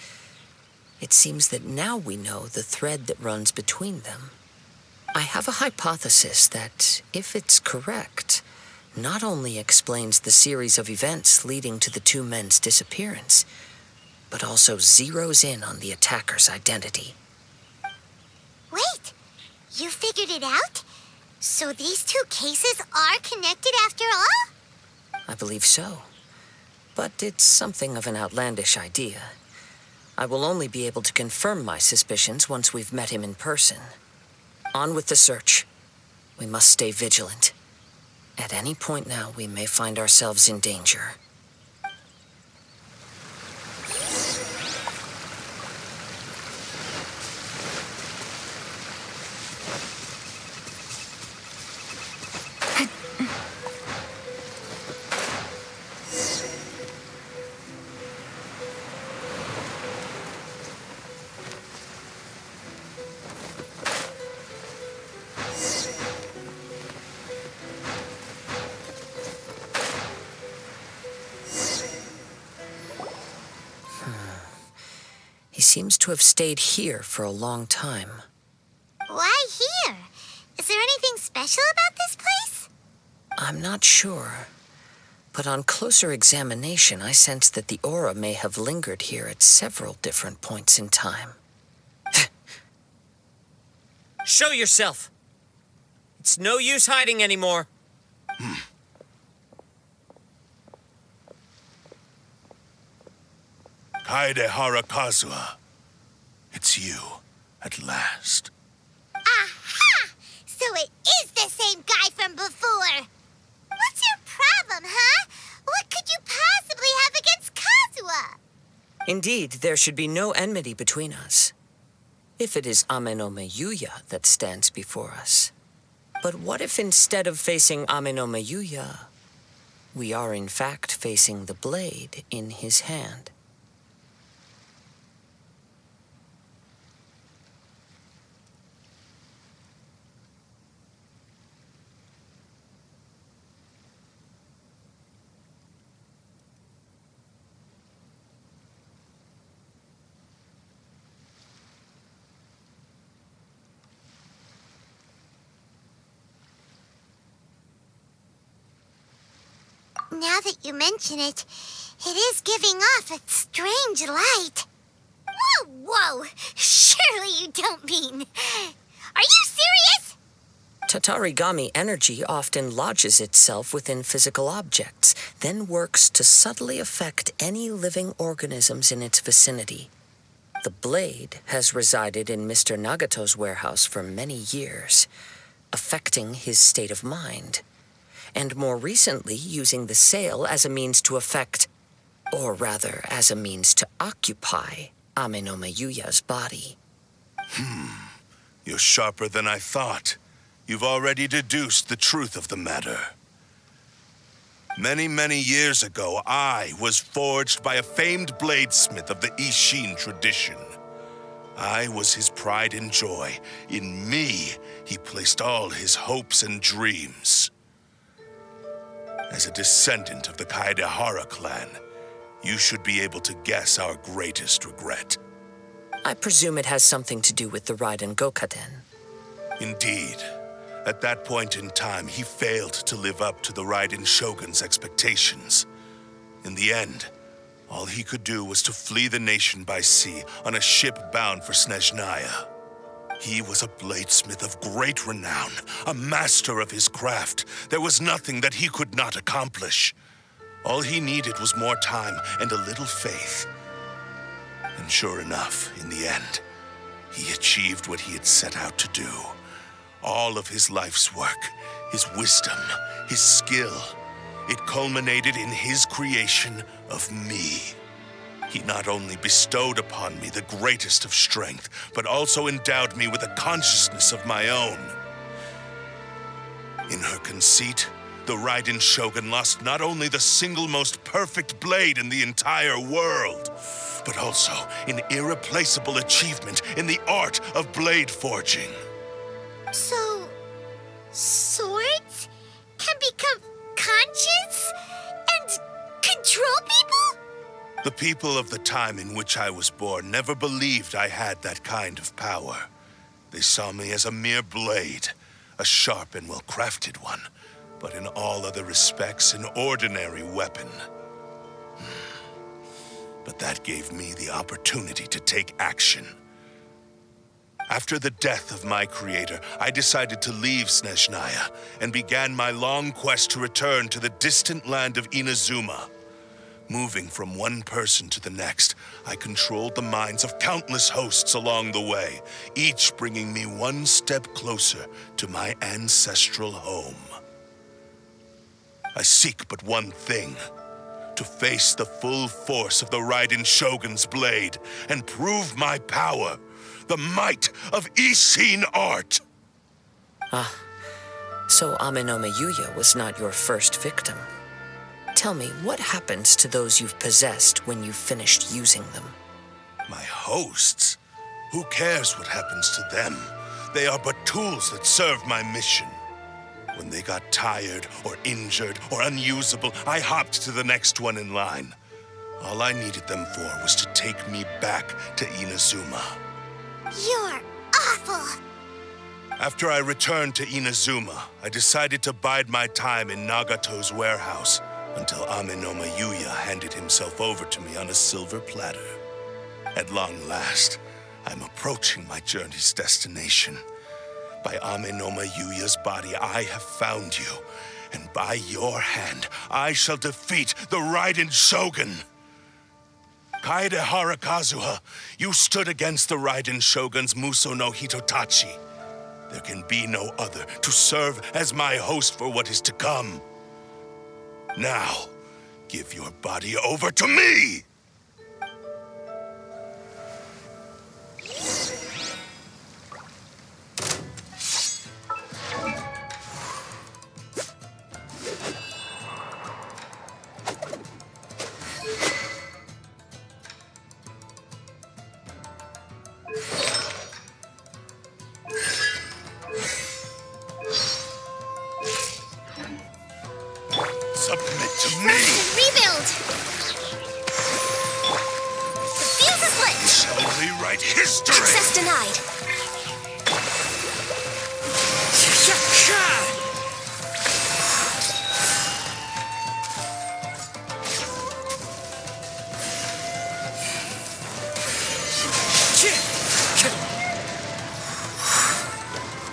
it seems that now we know the thread that runs between them. I have a hypothesis that, if it's correct, not only explains the series of events leading to the two men's disappearance, but also zeroes in on the attacker's identity. Wait, you figured it out? So these two cases are connected after all? I believe so. But it's something of an outlandish idea. I will only be able to confirm my suspicions once we've met him in person. On with the search. We must stay vigilant. At any point now, we may find ourselves in danger. He seems to have stayed here for a long time. Why here? Is there anything special about this place? I'm not sure. But on closer examination, I sense that the aura may have lingered here at several different points in time. Show yourself! It's no use hiding anymore. Kaedehara Kazuha. It's you, at last. Aha! So it is the same guy from before. What's your problem, huh? What could you possibly have against Kazuha? Indeed, there should be no enmity between us. if it is Ame no Meyuya that stands before us. But what if instead of facing Ame no Meyuya, we are in fact facing the blade in his hand? Now that you mention it, it is giving off a strange light. Whoa, whoa! Surely you don't mean... Are you serious? Tatarigami energy often lodges itself within physical objects, then works to subtly affect any living organisms in its vicinity. The blade has resided in Mr. Nagato's warehouse for many years, affecting his state of mind, and more recently using the sale as a means to affect, or rather as a means to occupy, Ame no Meyuya's body. You're sharper than I thought. You've already deduced the truth of the matter. Many, many years ago, I was forged by a famed bladesmith of the Ishin tradition. I was his pride and joy. In me, he placed all his hopes and dreams. As a descendant of the Kaedehara clan, you should be able to guess our greatest regret. I presume it has something to do with the Raiden Gokaden. Indeed. At that point in time, he failed to live up to the Raiden Shogun's expectations. In the end, all he could do was to flee the nation by sea on a ship bound for Snezhnaya. He was a bladesmith of great renown, a master of his craft. There was nothing that he could not accomplish. All he needed was more time and a little faith. And sure enough, in the end, he achieved what he had set out to do. All of his life's work, his wisdom, his skill, it culminated in his creation of me. He not only bestowed upon me the greatest of strength, but also endowed me with a consciousness of my own. In her conceit, the Raiden Shogun lost not only the single most perfect blade in the entire world, but also an irreplaceable achievement in the art of blade forging. So, swords can become conscious and control people? The people of the time in which I was born never believed I had that kind of power. They saw me as a mere blade, a sharp and well-crafted one, but in all other respects an ordinary weapon. But that gave me the opportunity to take action. After the death of my creator, I decided to leave Snezhnaya and began my long quest to return to the distant land of Inazuma. Moving from one person to the next, I controlled the minds of countless hosts along the way, each bringing me one step closer to my ancestral home. I seek but one thing: to face the full force of the Raiden Shogun's blade and prove my power, the might of Ishin art. So Ame no Meyuya was not your first victim. Tell me, what happens to those you've possessed when you've finished using them? My hosts? Who cares what happens to them? They are but tools that serve my mission. When they got tired or injured or unusable, I hopped to the next one in line. All I needed them for was to take me back to Inazuma. You're awful. After I returned to Inazuma, I decided to bide my time in Nagato's warehouse until Ame no Meyuya handed himself over to me on a silver platter. At long last, I'm approaching my journey's destination. By Ame no Meyuya's body, I have found you, and by your hand, I shall defeat the Raiden Shogun. Kaedehara Kazuha, you stood against the Raiden Shogun's Muso no Hitotachi. There can be no other to serve as my host for what is to come. Now, give your body over to me! rewrite history! Access denied.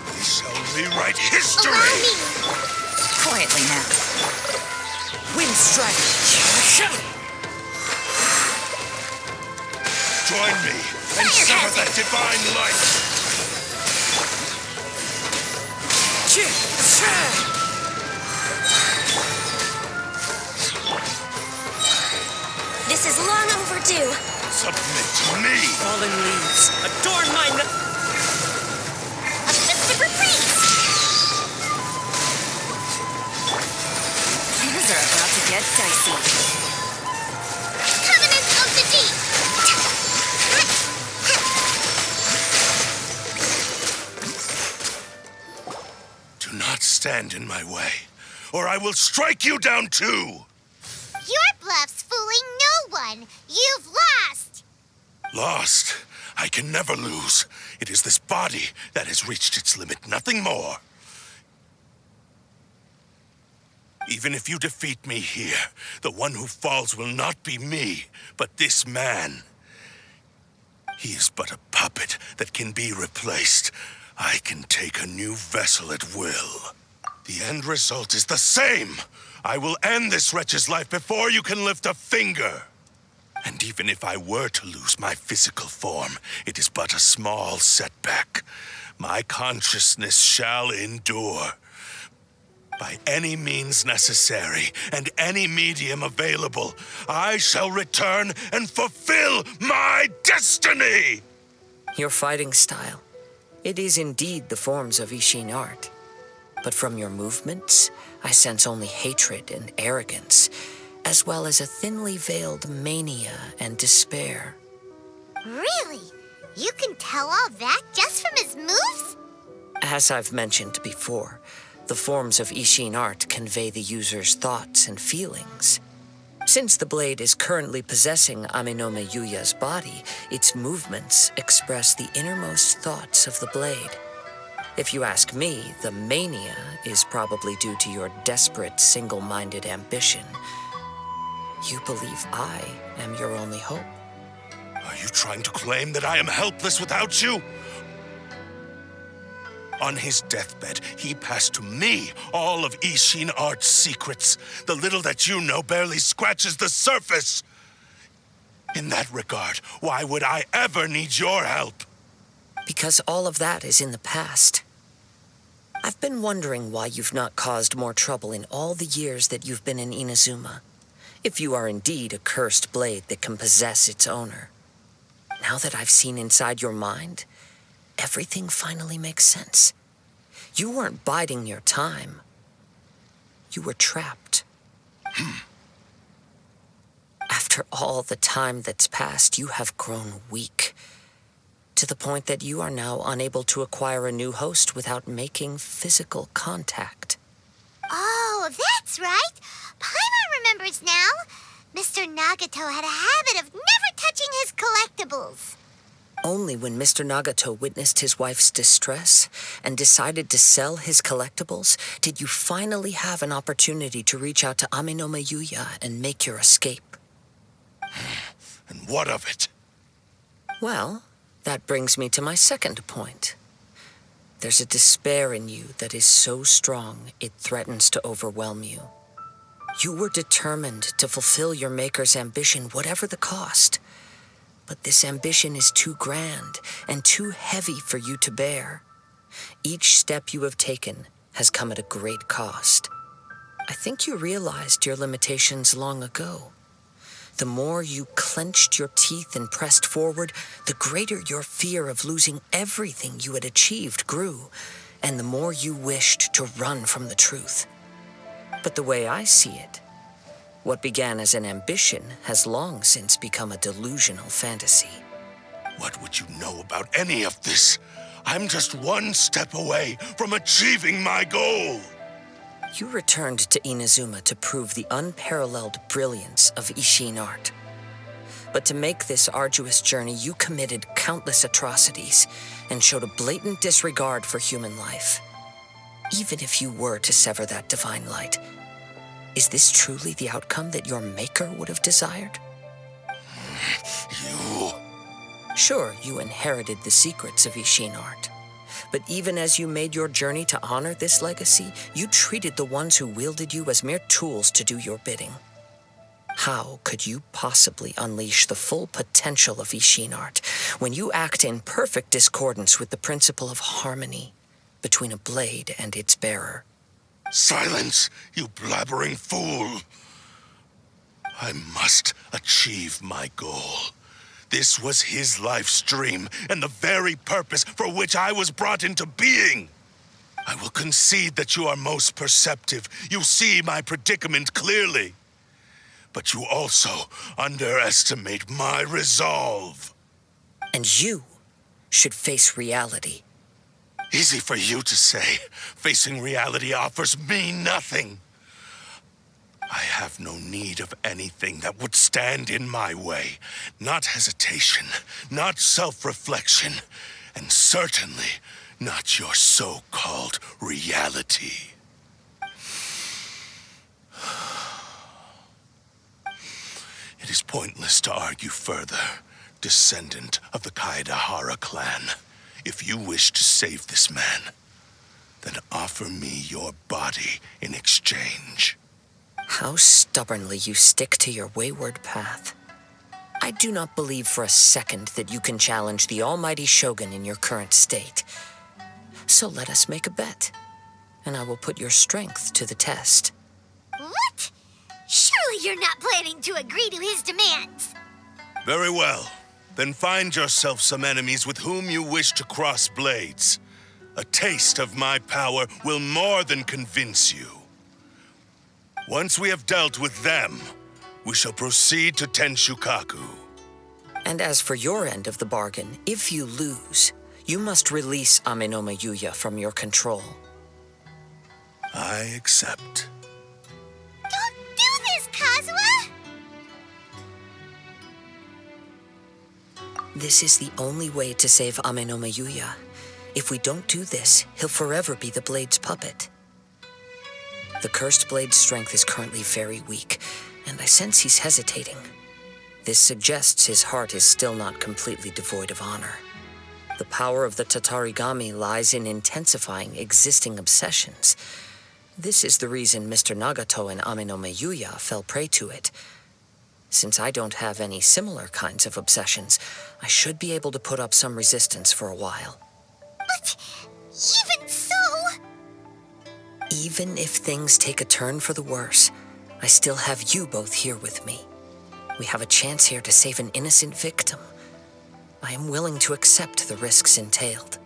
We shall rewrite history! Allow me. Quietly now. Wind strike! Join me and sever that divine light! This is long overdue. Submit to me! Fallen leaves, adorn my A festive reprise. Things are about to get dicey. Covenant of the Deep. Do not stand in my way, or I will strike you down too! Your bluff's fooling no one. You've lost. Lost? I can never lose. It is this body that has reached its limit, nothing more. Even if you defeat me here, the one who falls will not be me, but this man. He is but a puppet that can be replaced. I can take a new vessel at will. The end result is the same. I will end this wretch's life before you can lift a finger. And even if I were to lose my physical form, it is but a small setback. My consciousness shall endure. By any means necessary and any medium available, I shall return and fulfill my destiny! Your fighting style. It is indeed the forms of Ishin art. But from your movements, I sense only hatred and arrogance, as well as a thinly veiled mania and despair. Really? You can tell all that just from his moves? As I've mentioned before, the forms of Ishin art convey the user's thoughts and feelings. Since the blade is currently possessing Aminome Yuya's body, its movements express the innermost thoughts of the blade. If you ask me, the mania is probably due to your desperate, single-minded ambition. You believe I am your only hope. Are you trying to claim that I am helpless without you? On his deathbed, he passed to me all of Ishin art's secrets. The little that you know barely scratches the surface. In that regard, why would I ever need your help? Because all of that is in the past. I've been wondering why you've not caused more trouble in all the years that you've been in Inazuma. If you are indeed a cursed blade that can possess its owner. Now that I've seen inside your mind, everything finally makes sense. You weren't biding your time. You were trapped. After all the time that's passed, you have grown weak. To the point that you are now unable to acquire a new host without making physical contact. Oh, that's right. Paimon remembers now. Mr. Nagato had a habit of never touching his collectibles. Only when Mr. Nagato witnessed his wife's distress and decided to sell his collectibles did you finally have an opportunity to reach out to Aminome Yuya and make your escape. And what of it? Well, that brings me to my second point. There's a despair in you that is so strong it threatens to overwhelm you. You were determined to fulfill your maker's ambition, whatever the cost. But this ambition is too grand and too heavy for you to bear. Each step you have taken has come at a great cost. I think you realized your limitations long ago. The more you clenched your teeth and pressed forward, the greater your fear of losing everything you had achieved grew, and the more you wished to run from the truth. But the way I see it, what began as an ambition has long since become a delusional fantasy. What would you know about any of this? I'm just one step away from achieving my goal. You returned to Inazuma to prove the unparalleled brilliance of Ishin art. But to make this arduous journey, you committed countless atrocities and showed a blatant disregard for human life. Even if you were to sever that divine light, is this truly the outcome that your maker would have desired? You... Sure, you inherited the secrets of Ishin art. But even as you made your journey to honor this legacy, you treated the ones who wielded you as mere tools to do your bidding. How could you possibly unleash the full potential of Ishin art when you act in perfect discordance with the principle of harmony between a blade and its bearer? Silence, you blabbering fool! I must achieve my goal. This was his life's dream, and the very purpose for which I was brought into being. I will concede that you are most perceptive. You see my predicament clearly. But you also underestimate my resolve. And you should face reality. Easy for you to say. Facing reality offers me nothing. I have no need of anything that would stand in my way. Not hesitation, not self-reflection, and certainly not your so-called reality. It is pointless to argue further, descendant of the Kaedahara clan. If you wish to save this man, then offer me your body in exchange. How stubbornly you stick to your wayward path. I do not believe for a second that you can challenge the almighty Shogun in your current state. So let us make a bet, and I will put your strength to the test. What? Surely you're not planning to agree to his demands. Very well. Then find yourself some enemies with whom you wish to cross blades. A taste of my power will more than convince you. Once we have dealt with them, we shall proceed to Tenshukaku. And as for your end of the bargain, if you lose, you must release Amenoma Yuya from your control. I accept. Don't do this, Kazuha! This is the only way to save Amenoma Yuya. If we don't do this, he'll forever be the Blade's puppet. The Cursed Blade's strength is currently very weak, and I sense he's hesitating. This suggests his heart is still not completely devoid of honor. The power of the Tatarigami lies in intensifying existing obsessions. This is the reason Mr. Nagato and Amenoma Yuya fell prey to it. Since I don't have any similar kinds of obsessions, I should be able to put up some resistance for a while. But even so... Even if things take a turn for the worse, I still have you both here with me. We have a chance here to save an innocent victim. I am willing to accept the risks entailed.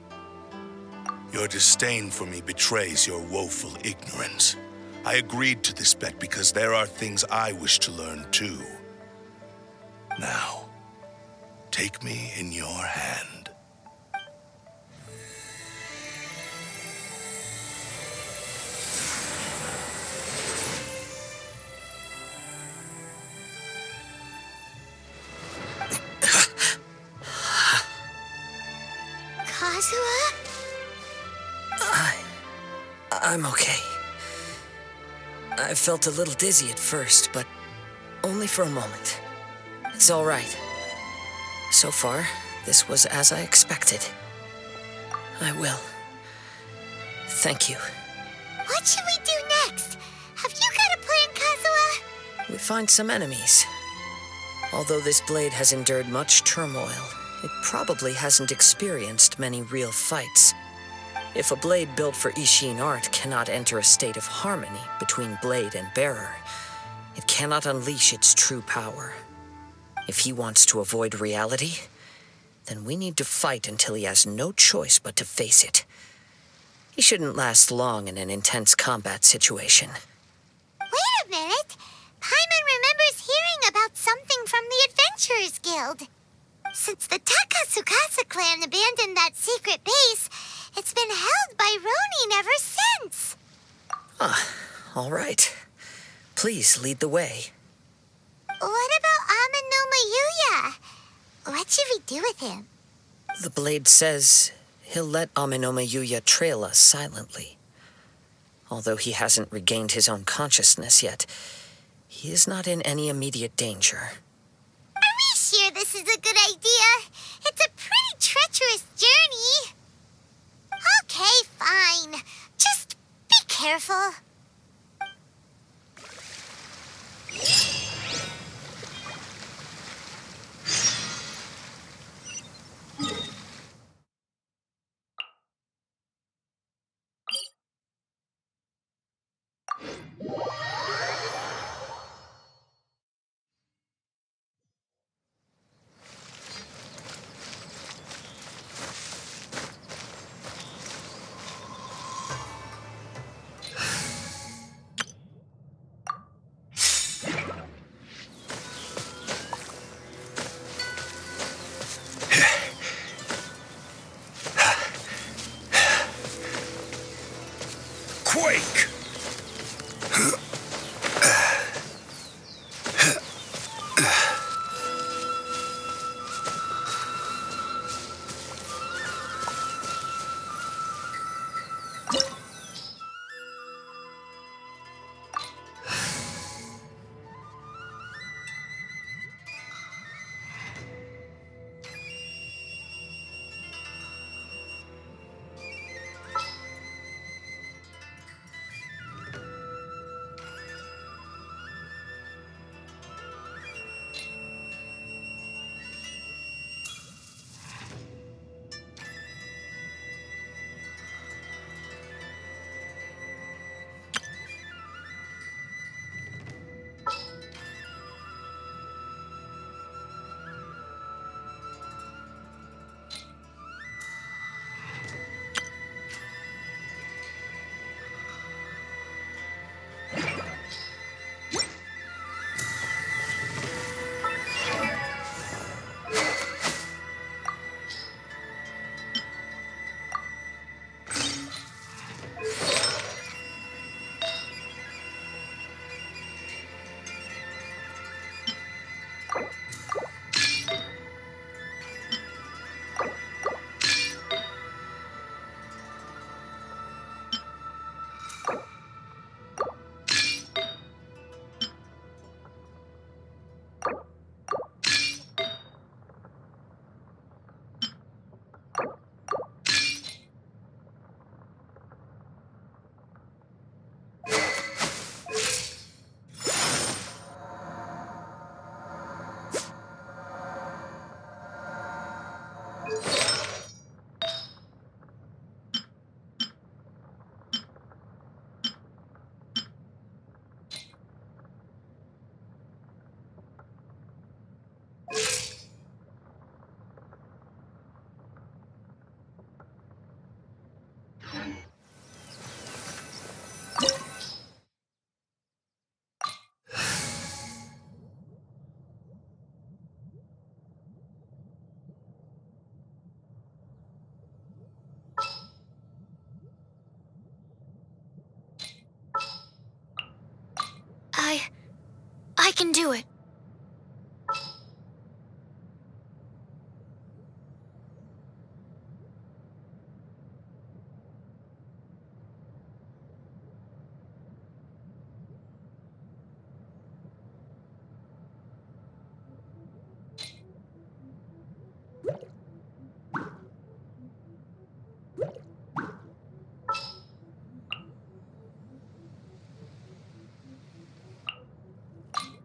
Your disdain for me betrays your woeful ignorance. I agreed to this bet because there are things I wish to learn too. Now, take me in your hand. Kazuha? I'm okay. I felt a little dizzy at first, but only for a moment. It's all right. So far, this was as I expected. I will. Thank you. What should we do next? Have you got a plan, Kazuha? We find some enemies. Although this blade has endured much turmoil, it probably hasn't experienced many real fights. If a blade built for Ishin art cannot enter a state of harmony between blade and bearer, it cannot unleash its true power. If he wants to avoid reality, then we need to fight until he has no choice but to face it. He shouldn't last long in an intense combat situation. Wait a minute! Paimon remembers hearing about something from the Adventurers Guild. Since the Takasukasa clan abandoned that secret base, it's been held by Ronin ever since. All right. Please lead the way. What about Amenomayuya. What should we do with him? The blade says he'll let Amenomayuya trail us silently. Although he hasn't regained his own consciousness yet, he is not in any immediate danger. Are we sure this is a good idea? It's a pretty treacherous journey. Okay, fine. Just be careful. Quake! I can do it.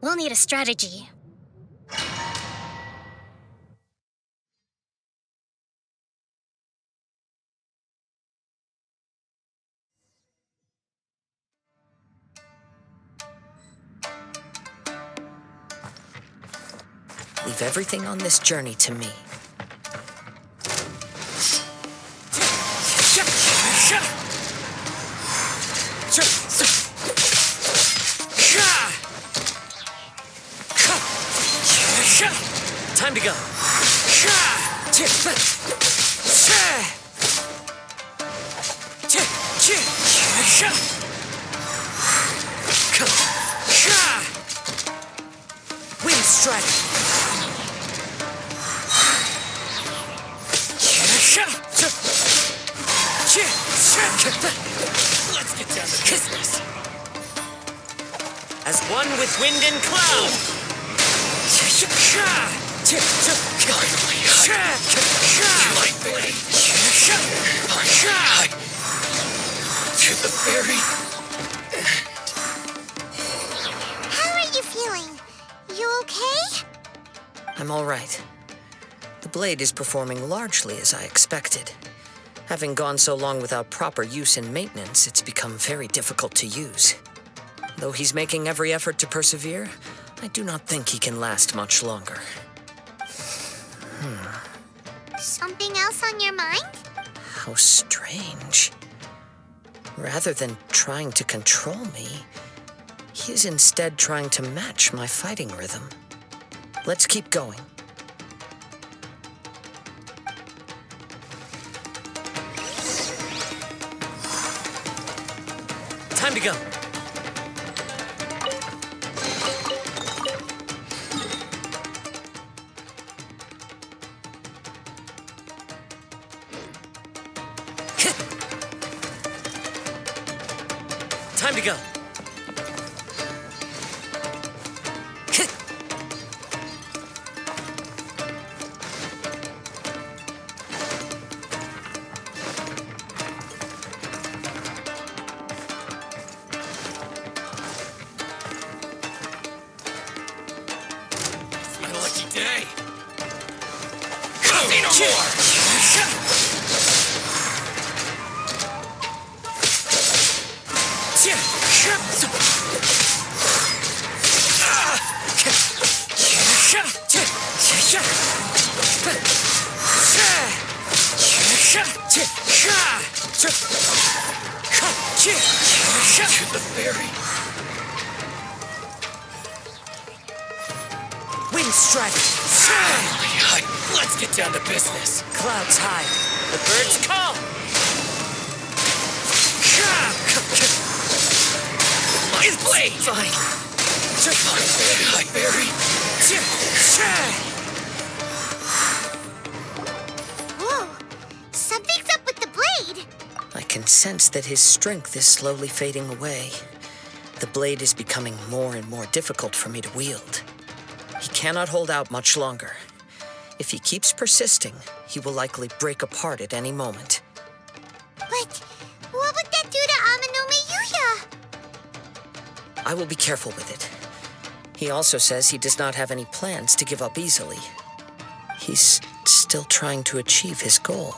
We'll need a strategy. Leave everything on this journey to me. Time to go. Wind strike. Let's get down to business. As one with wind and cloud. To the very How are you feeling? You okay? I'm all right. The blade is performing largely as I expected. Having gone so long without proper use and maintenance, it's become very difficult to use. Though he's making every effort to persevere, I do not think he can last much longer. Something else on your mind? How strange. Rather than trying to control me, he is instead trying to match my fighting rhythm. Let's keep going. Time to go. Time to go. my lucky day. Say no more. To the ferry. Wind strike. Let's get down to business. Clouds high. The birds call. My blade. Fine. My ferry. Whoa! Something's up with the blade! I can sense that his strength is slowly fading away. The blade is becoming more and more difficult for me to wield. He cannot hold out much longer. If he keeps persisting, he will likely break apart at any moment. But what would that do to Amano Miyuya? I will be careful with it. He also says he does not have any plans to give up easily. He's still trying to achieve his goal.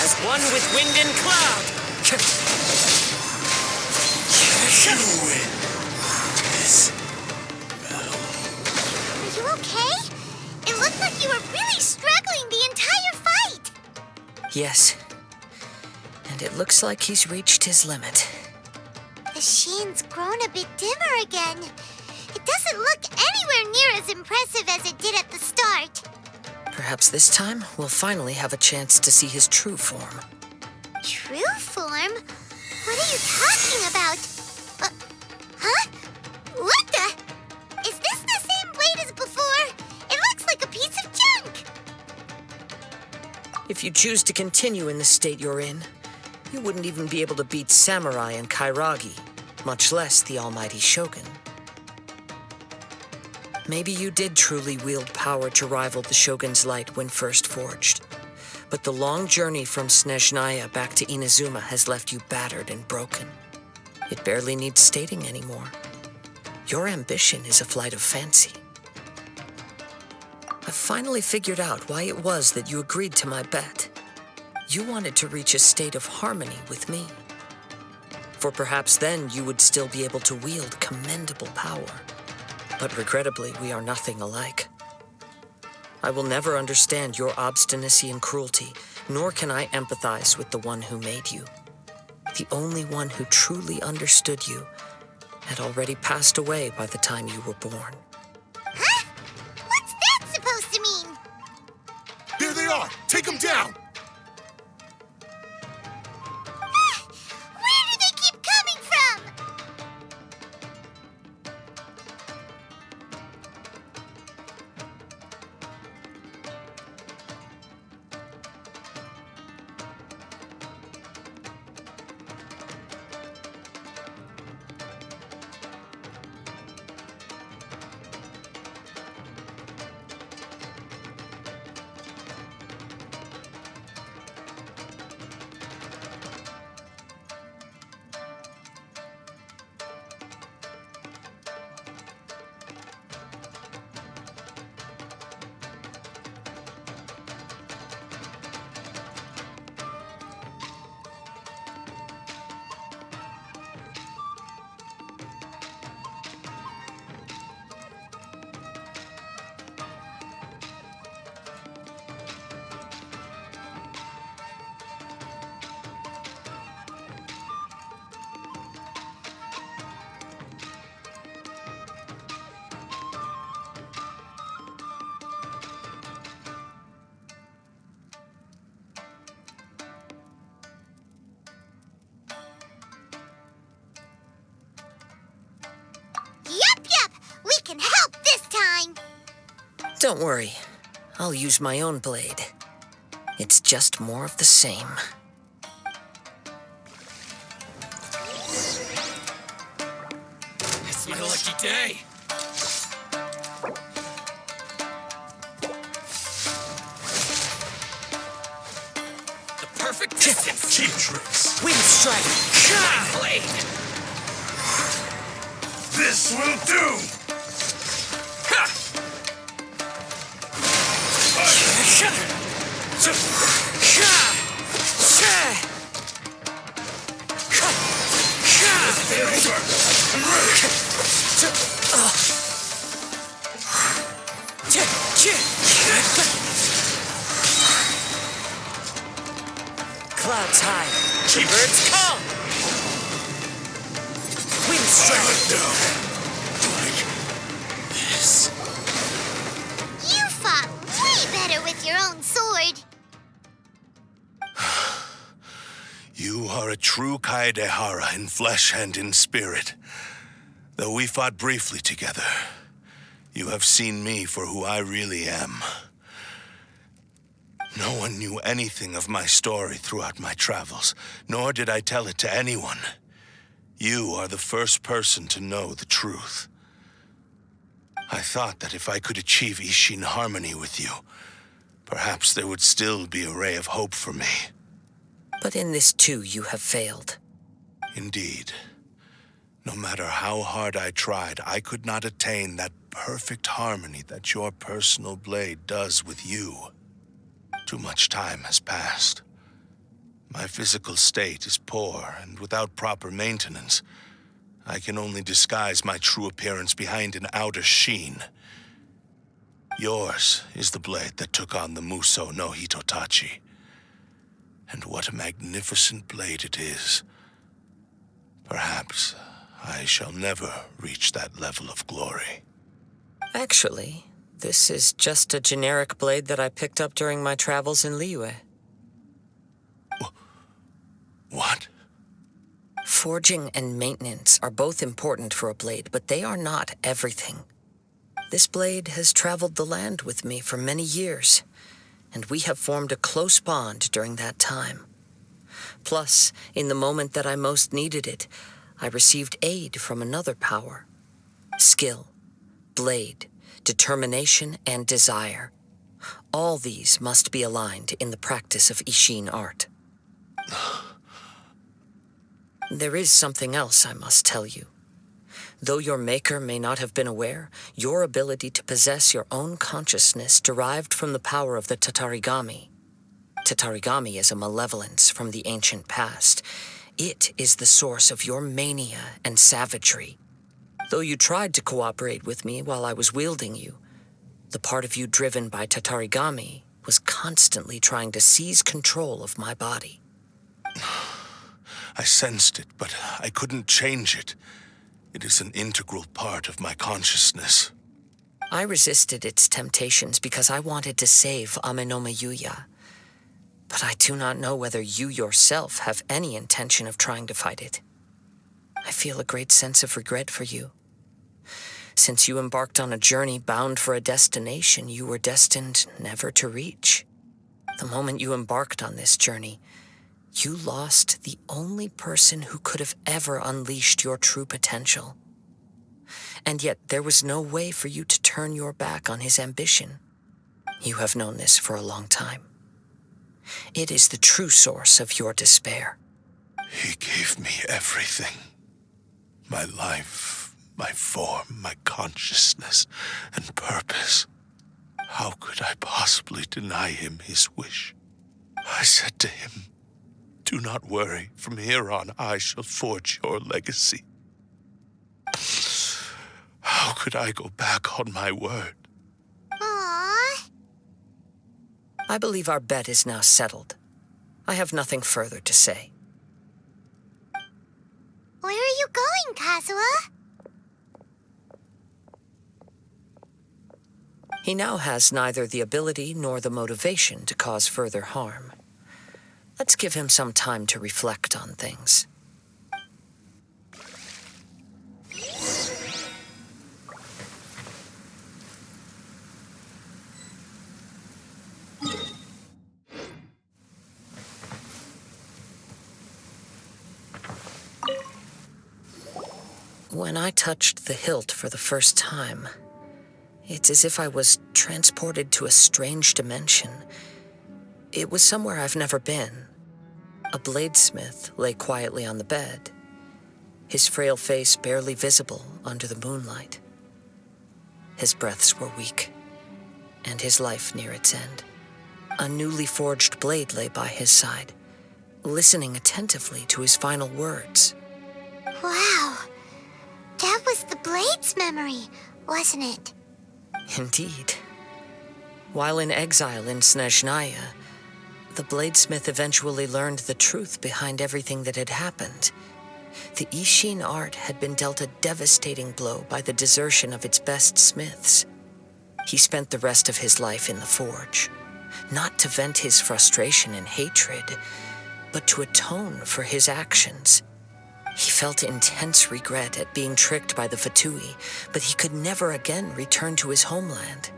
As one with wind and cloud. Are you okay? It looked like you were really struggling the entire fight! Yes. And it looks like he's reached his limit. The shin's grown a bit dimmer again. It doesn't look anywhere near as impressive as it did at the start. Perhaps this time we'll finally have a chance to see his true form. True form? What are you talking about? Huh? If you choose to continue in the state you're in, you wouldn't even be able to beat Samurai and Kairagi, much less the almighty Shogun. Maybe you did truly wield power to rival the Shogun's light when first forged. But the long journey from Snezhnaya back to Inazuma has left you battered and broken. It barely needs stating anymore. Your ambition is a flight of fancy. I've finally figured out why it was that you agreed to my bet. You wanted to reach a state of harmony with me. For perhaps then you would still be able to wield commendable power. But regrettably, we are nothing alike. I will never understand your obstinacy and cruelty, nor can I empathize with the one who made you. The only one who truly understood you had already passed away by the time you were born. Huh? What's that supposed to mean? There they are! Take them down! Where do they keep coming from? Yup, we can help this time. Don't worry. I'll use my own blade. It's just more of the same. It's my lucky day. The perfect distance. Cheap tricks! Wind strike! My blade. This will do! Ha! Clouds high. Birds calm. Wind strike. This. You fought way better with your own sword. You are a true Kaedehara in flesh and in spirit. Though we fought briefly together, you have seen me for who I really am. No one knew anything of my story throughout my travels, nor did I tell it to anyone. You are the first person to know the truth. I thought that if I could achieve Ishin harmony with you, perhaps there would still be a ray of hope for me. But in this too, you have failed. Indeed. No matter how hard I tried, I could not attain that perfect harmony that your personal blade does with you. Too much time has passed. My physical state is poor, and without proper maintenance, I can only disguise my true appearance behind an outer sheen. Yours is the blade that took on the Muso no Hitotachi. And what a magnificent blade it is. Perhaps I shall never reach that level of glory. Actually, this is just a generic blade that I picked up during my travels in Liyue. What? Forging and maintenance are both important for a blade, but they are not everything. This blade has traveled the land with me for many years, and we have formed a close bond during that time. Plus, in the moment that I most needed it, I received aid from another power. Skill, blade, determination, and desire. All these must be aligned in the practice of Ishin art. There is something else I must tell you. Though your maker may not have been aware, your ability to possess your own consciousness derived from the power of the Tatarigami. Tatarigami is a malevolence from the ancient past. It is the source of your mania and savagery. Though you tried to cooperate with me while I was wielding you, the part of you driven by Tatarigami was constantly trying to seize control of my body. I sensed it, but I couldn't change it. It is an integral part of my consciousness. I resisted its temptations because I wanted to save Amenoma Yuya. But I do not know whether you yourself have any intention of trying to fight it. I feel a great sense of regret for you. Since you embarked on a journey bound for a destination you were destined never to reach. The moment you embarked on this journey, you lost the only person who could have ever unleashed your true potential. And yet there was no way for you to turn your back on his ambition. You have known this for a long time. It is the true source of your despair. He gave me everything. My life, my form, my consciousness, and purpose. How could I possibly deny him his wish? I said to him, "Do not worry. From here on, I shall forge your legacy." How could I go back on my word? Aww. I believe our bet is now settled. I have nothing further to say. Where are you going, Kazuha? He now has neither the ability nor the motivation to cause further harm. Let's give him some time to reflect on things. When I touched the hilt for the first time, it's as if I was transported to a strange dimension. It was somewhere I've never been. A bladesmith lay quietly on the bed, his frail face barely visible under the moonlight. His breaths were weak, and his life near its end. A newly forged blade lay by his side, listening attentively to his final words. Wow. That was the Blade's memory, wasn't it? Indeed. While in exile in Snezhnaya, the bladesmith eventually learned the truth behind everything that had happened. The Ishin art had been dealt a devastating blow by the desertion of its best smiths. He spent the rest of his life in the forge, not to vent his frustration and hatred, but to atone for his actions. He felt intense regret at being tricked by the Fatui, but he could never again return to his homeland.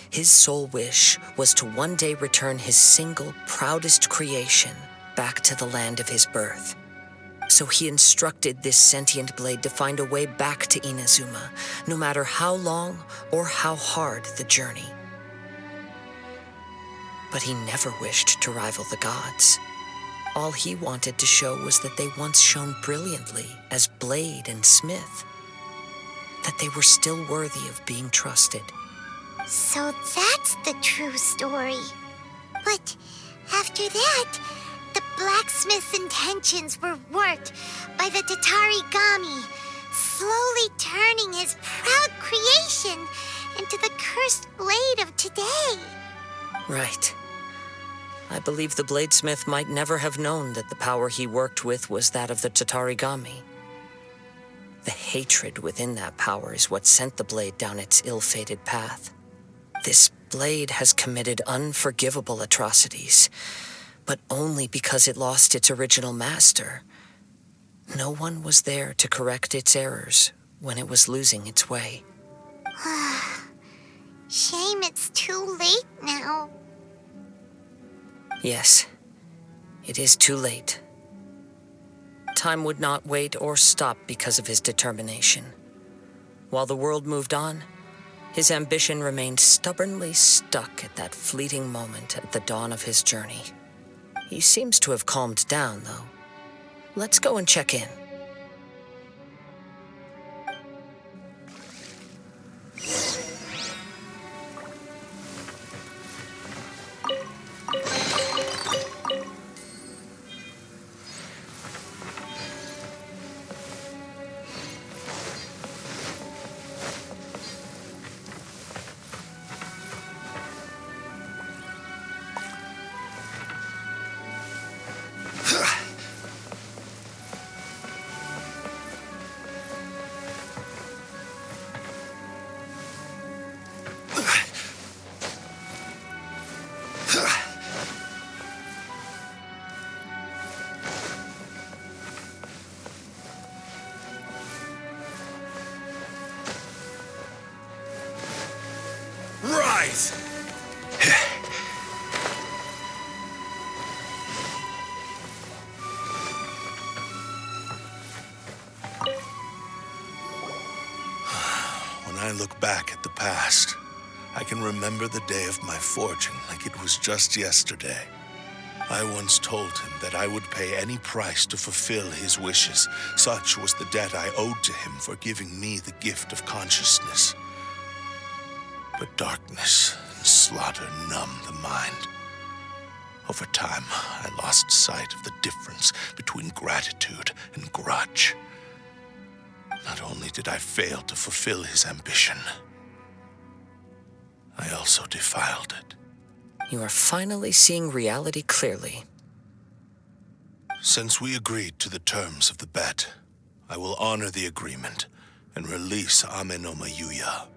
His sole wish was to one day return his single, proudest creation back to the land of his birth. So he instructed this sentient blade to find a way back to Inazuma, no matter how long or how hard the journey. But he never wished to rival the gods. All he wanted to show was that they once shone brilliantly as blade and smith, that they were still worthy of being trusted. So that's the true story. But after that, the blacksmith's intentions were worked by the Tatarigami, slowly turning his proud creation into the cursed blade of today. Right. I believe the bladesmith might never have known that the power he worked with was that of the Tatarigami. The hatred within that power is what sent the blade down its ill-fated path. This blade has committed unforgivable atrocities, but only because it lost its original master. No one was there to correct its errors when it was losing its way. Shame it's too late now. Yes, it is too late. Time would not wait or stop because of his determination. While the world moved on, his ambition remained stubbornly stuck at that fleeting moment at the dawn of his journey. He seems to have calmed down, though. Let's go and check in. Rise! When I look back at the past, I can remember the day of my forging like it was just yesterday. I once told him that I would pay any price to fulfill his wishes. Such was the debt I owed to him for giving me the gift of consciousness. But darkness and slaughter numbed the mind. Over time, I lost sight of the difference between gratitude and grudge. Not only did I fail to fulfill his ambition, I also defiled it. You are finally seeing reality clearly. Since we agreed to the terms of the bet, I will honor the agreement and release Ame no Mayuya.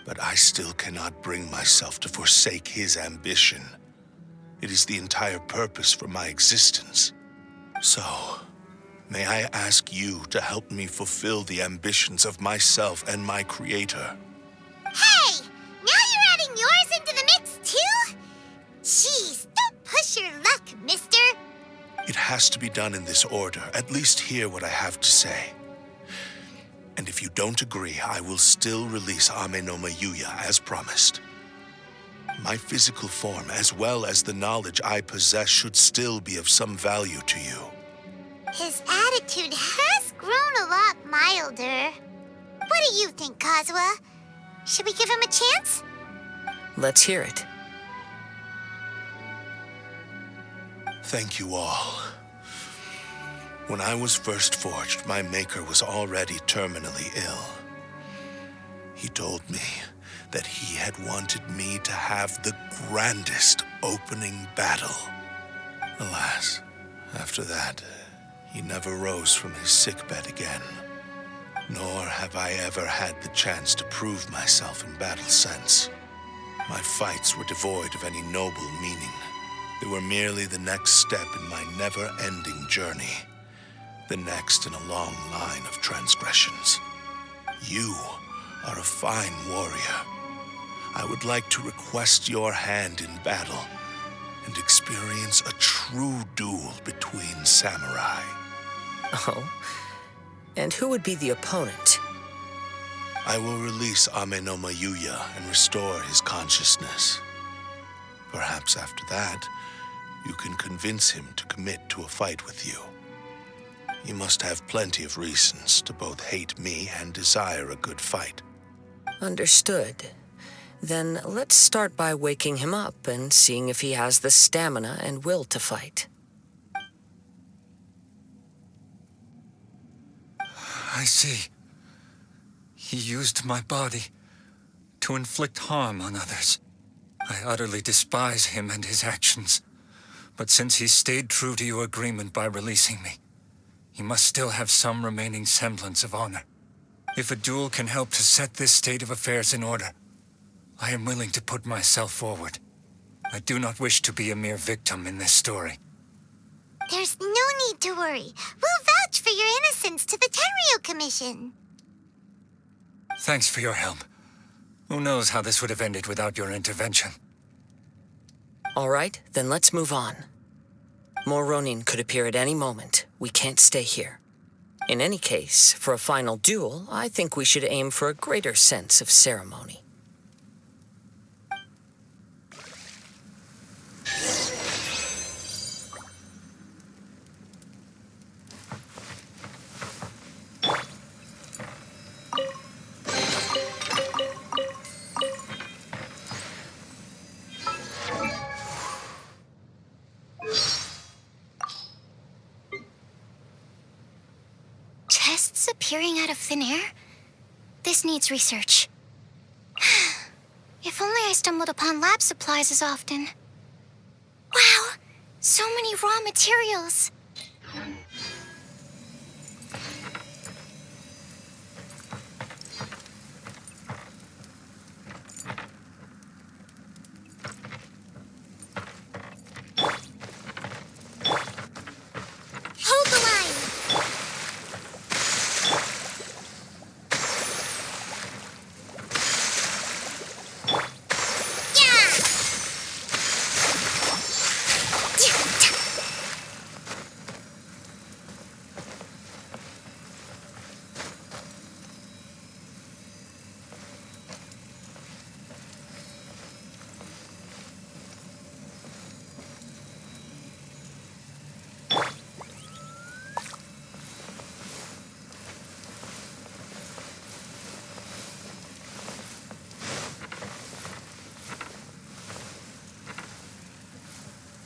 But I still cannot bring myself to forsake his ambition. It is the entire purpose for my existence. So, may I ask you to help me fulfill the ambitions of myself and my creator? Hey! Now you're adding yours into the mix, too? Jeez, don't push your luck, mister. It has to be done in this order. At least hear what I have to say. And if you don't agree, I will still release Ame no Mayuya as promised. My physical form, as well as the knowledge I possess, should still be of some value to you. His attitude has grown a lot milder. What do you think, Kazuha? Should we give him a chance? Let's hear it. Thank you all. When I was first forged, my maker was already terminally ill. He told me that he had wanted me to have the grandest opening battle. Alas, after that, he never rose from his sickbed again. Nor have I ever had the chance to prove myself in battle since. My fights were devoid of any noble meaning. They were merely the next step in my never-ending journey. The next in a long line of transgressions. You are a fine warrior. I would like to request your hand in battle and experience a true duel between samurai. Oh? And who would be the opponent? I will release Ame no Mayuya and restore his consciousness. Perhaps after that, you can convince him to commit to a fight with you. You must have plenty of reasons to both hate me and desire a good fight. Understood. Then let's start by waking him up and seeing if he has the stamina and will to fight. I see. He used my body to inflict harm on others. I utterly despise him and his actions. But since he stayed true to your agreement by releasing me, he must still have some remaining semblance of honor. If a duel can help to set this state of affairs in order, I am willing to put myself forward. I do not wish to be a mere victim in this story. There's no need to worry. We'll vouch for your innocence to the Tenryu Commission. Thanks for your help. Who knows how this would have ended without your intervention? All right, then let's move on. More Ronin could appear at any moment. We can't stay here. In any case, for a final duel, I think we should aim for a greater sense of ceremony. Chests appearing out of thin air? This needs research. If only I stumbled upon lab supplies as often. Wow! So many raw materials! Hold the line!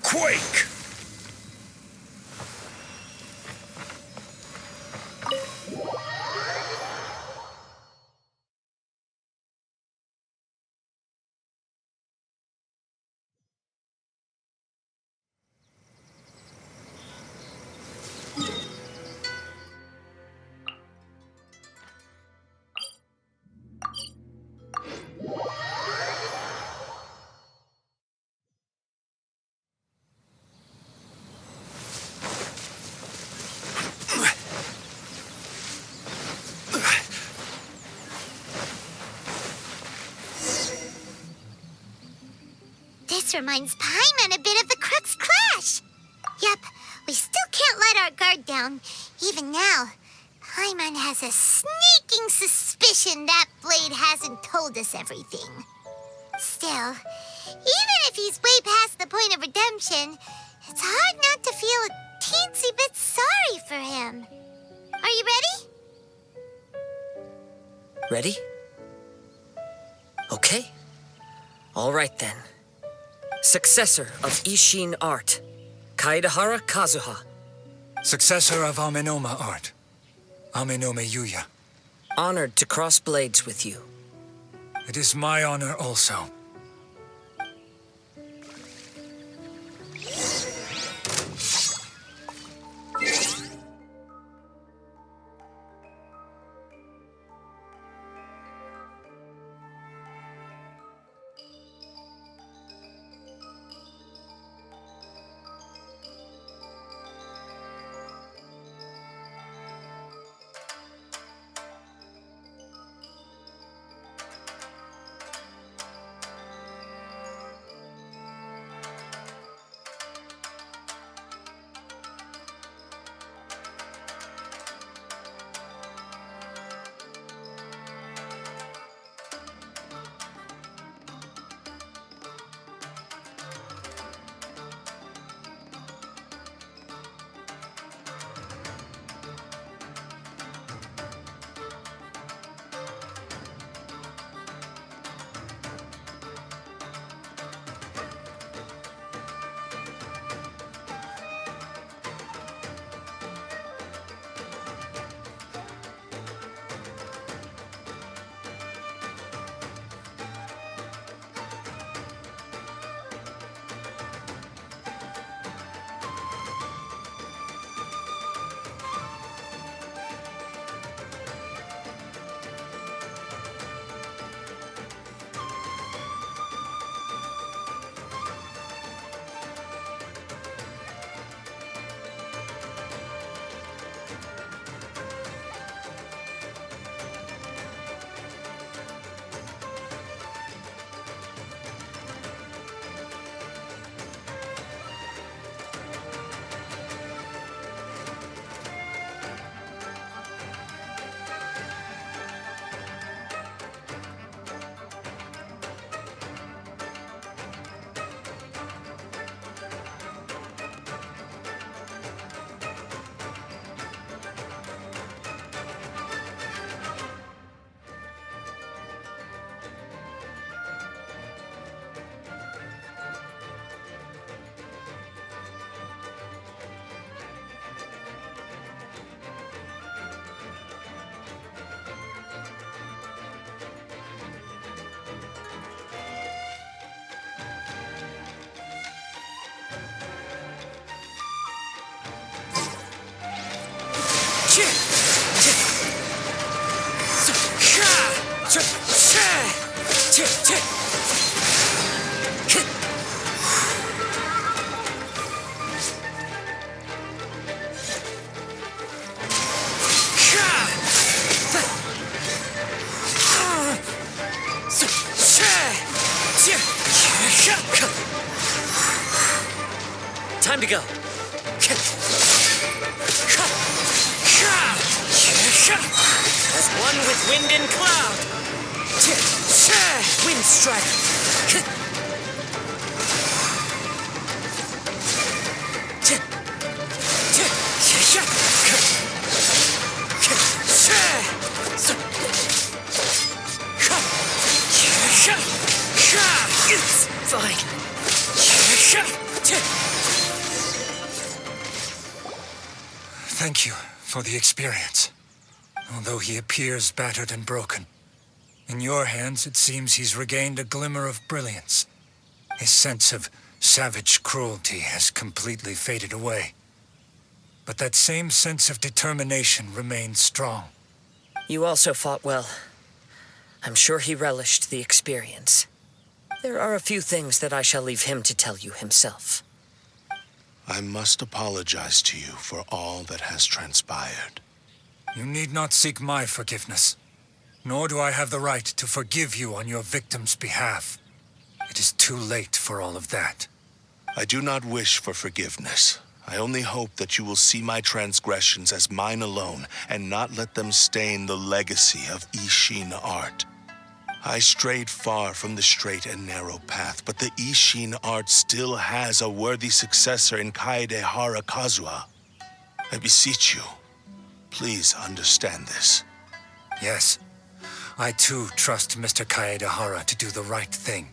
Quake! This reminds Paimon a bit of the Crux Clash. Yep, we still can't let our guard down. Even now, Paimon has a sneaking suspicion that Blade hasn't told us everything. Still, even if he's way past the point of redemption, it's hard not to feel a teensy bit sorry for him. Are you ready? Ready? Okay. All right then. Successor of Ishin art, Kaedahara Kazuha. Successor of Amenoma art, Amenome Yuya. Honored to cross blades with you. It is my honor also. Time to go. As one with wind and cloud. Wind strike. It's fine. Thank you for the experience. Although he appears battered and broken, in your hands it seems he's regained a glimmer of brilliance. His sense of savage cruelty has completely faded away. But that same sense of determination remains strong. You also fought well. I'm sure he relished the experience. There are a few things that I shall leave him to tell you himself. I must apologize to you for all that has transpired. You need not seek my forgiveness, nor do I have the right to forgive you on your victim's behalf. It is too late for all of that. I do not wish for forgiveness. I only hope that you will see my transgressions as mine alone and not let them stain the legacy of Ishin art. I strayed far from the straight and narrow path, but the Ishin art still has a worthy successor in Kaedehara Kazuha. I beseech you, please understand this. Yes, I too trust Mr. Kaedehara to do the right thing.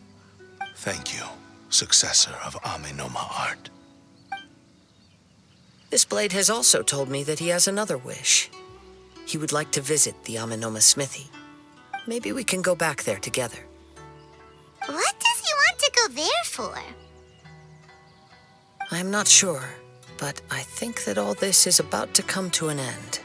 Thank you, successor of Amenoma art. This blade has also told me that he has another wish. He would like to visit the Amenoma smithy. Maybe we can go back there together. What does he want to go there for? I'm not sure, but I think that all this is about to come to an end.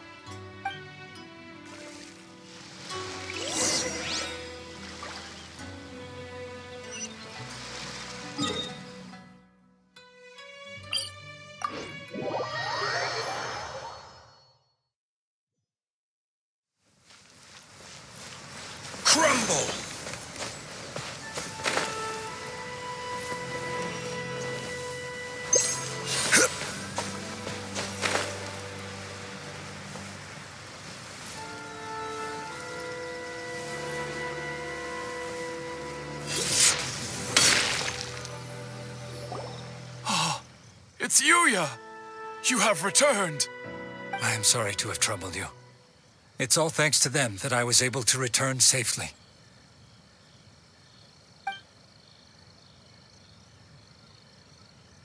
Crumble! It's Yuya! You have returned! I am sorry to have troubled you. It's all thanks to them that I was able to return safely.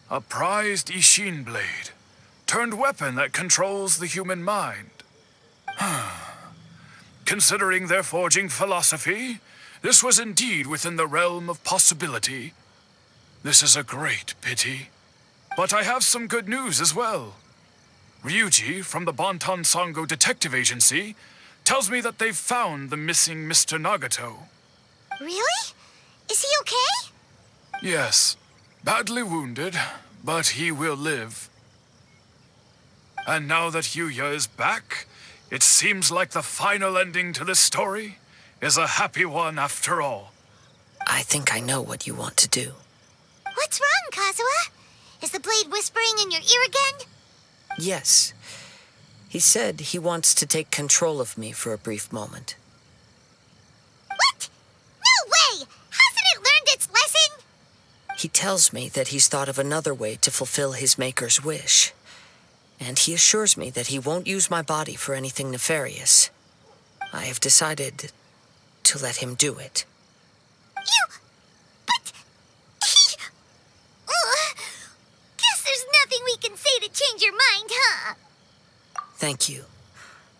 A prized Ishin blade, turned weapon that controls the human mind. Considering their forging philosophy, this was indeed within the realm of possibility. This is a great pity. But I have some good news as well. Ryuji, from the Bonton Sango Detective Agency, tells me that they've found the missing Mr. Nagato. Really? Is he okay? Yes, badly wounded, but he will live. And now that Yuya is back, it seems like the final ending to this story is a happy one after all. I think I know what you want to do. What's wrong, Kazuha? Is the blade whispering in your ear again? Yes. He said he wants to take control of me for a brief moment. What? No way! Hasn't it learned its lesson? He tells me that he's thought of another way to fulfill his maker's wish. And he assures me that he won't use my body for anything nefarious. I have decided to let him do it. But... Guess there's nothing we can say to change your mind, huh? Thank you.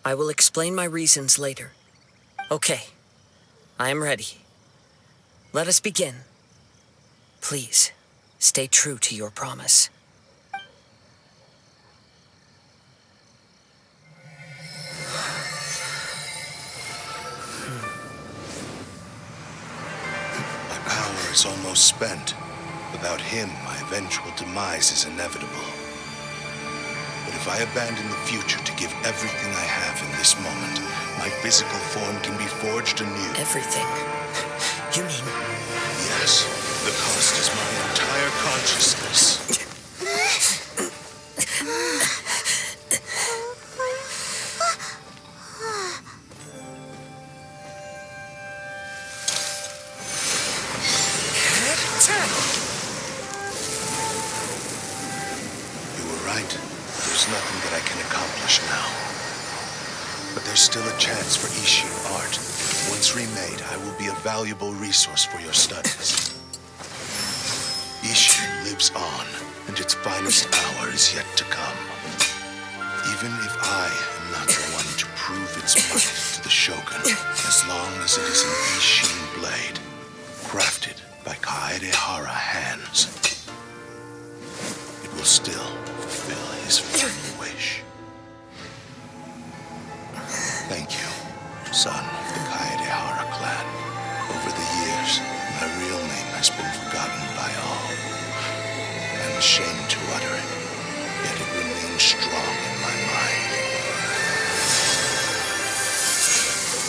I will explain my reasons later. Okay. I am ready. Let us begin. Please, stay true to your promise. is almost spent. Without him, my eventual demise is inevitable. But if I abandon the future to give everything I have in this moment, my physical form can be forged anew. Everything? You mean... Yes. The cost is my entire consciousness. You were right. There's nothing that I can accomplish now. But there's still a chance for Ishin art. Once remade, I will be a valuable resource for your studies. Ishin lives on, and its finest hour is yet to come. Even if I am not the one to prove its might to the Shogun, as long as it is an Ishin blade, crafted by Kaedehara hands, it will still fulfill his final wish. Thank you, son of the Kaedehara clan. Over the years, my real name has been forgotten by all. I'm ashamed to utter it, yet it remains strong in my mind.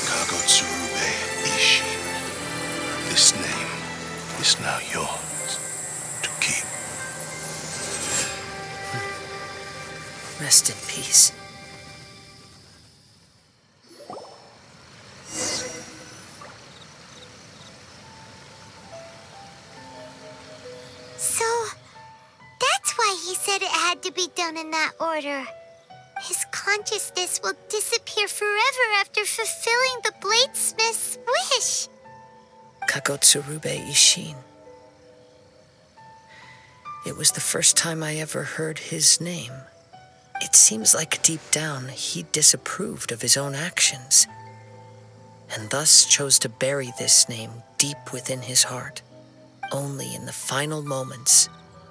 Kagotsurube Ishin. This name is now yours to keep. Rest in peace. So, that's why he said it had to be done in that order. His consciousness will disappear forever after fulfilling the bladesmith's wish. Kagotsurube Ishin. It was the first time I ever heard his name. It seems like deep down he disapproved of his own actions, and thus chose to bury this name deep within his heart. Only in the final moments,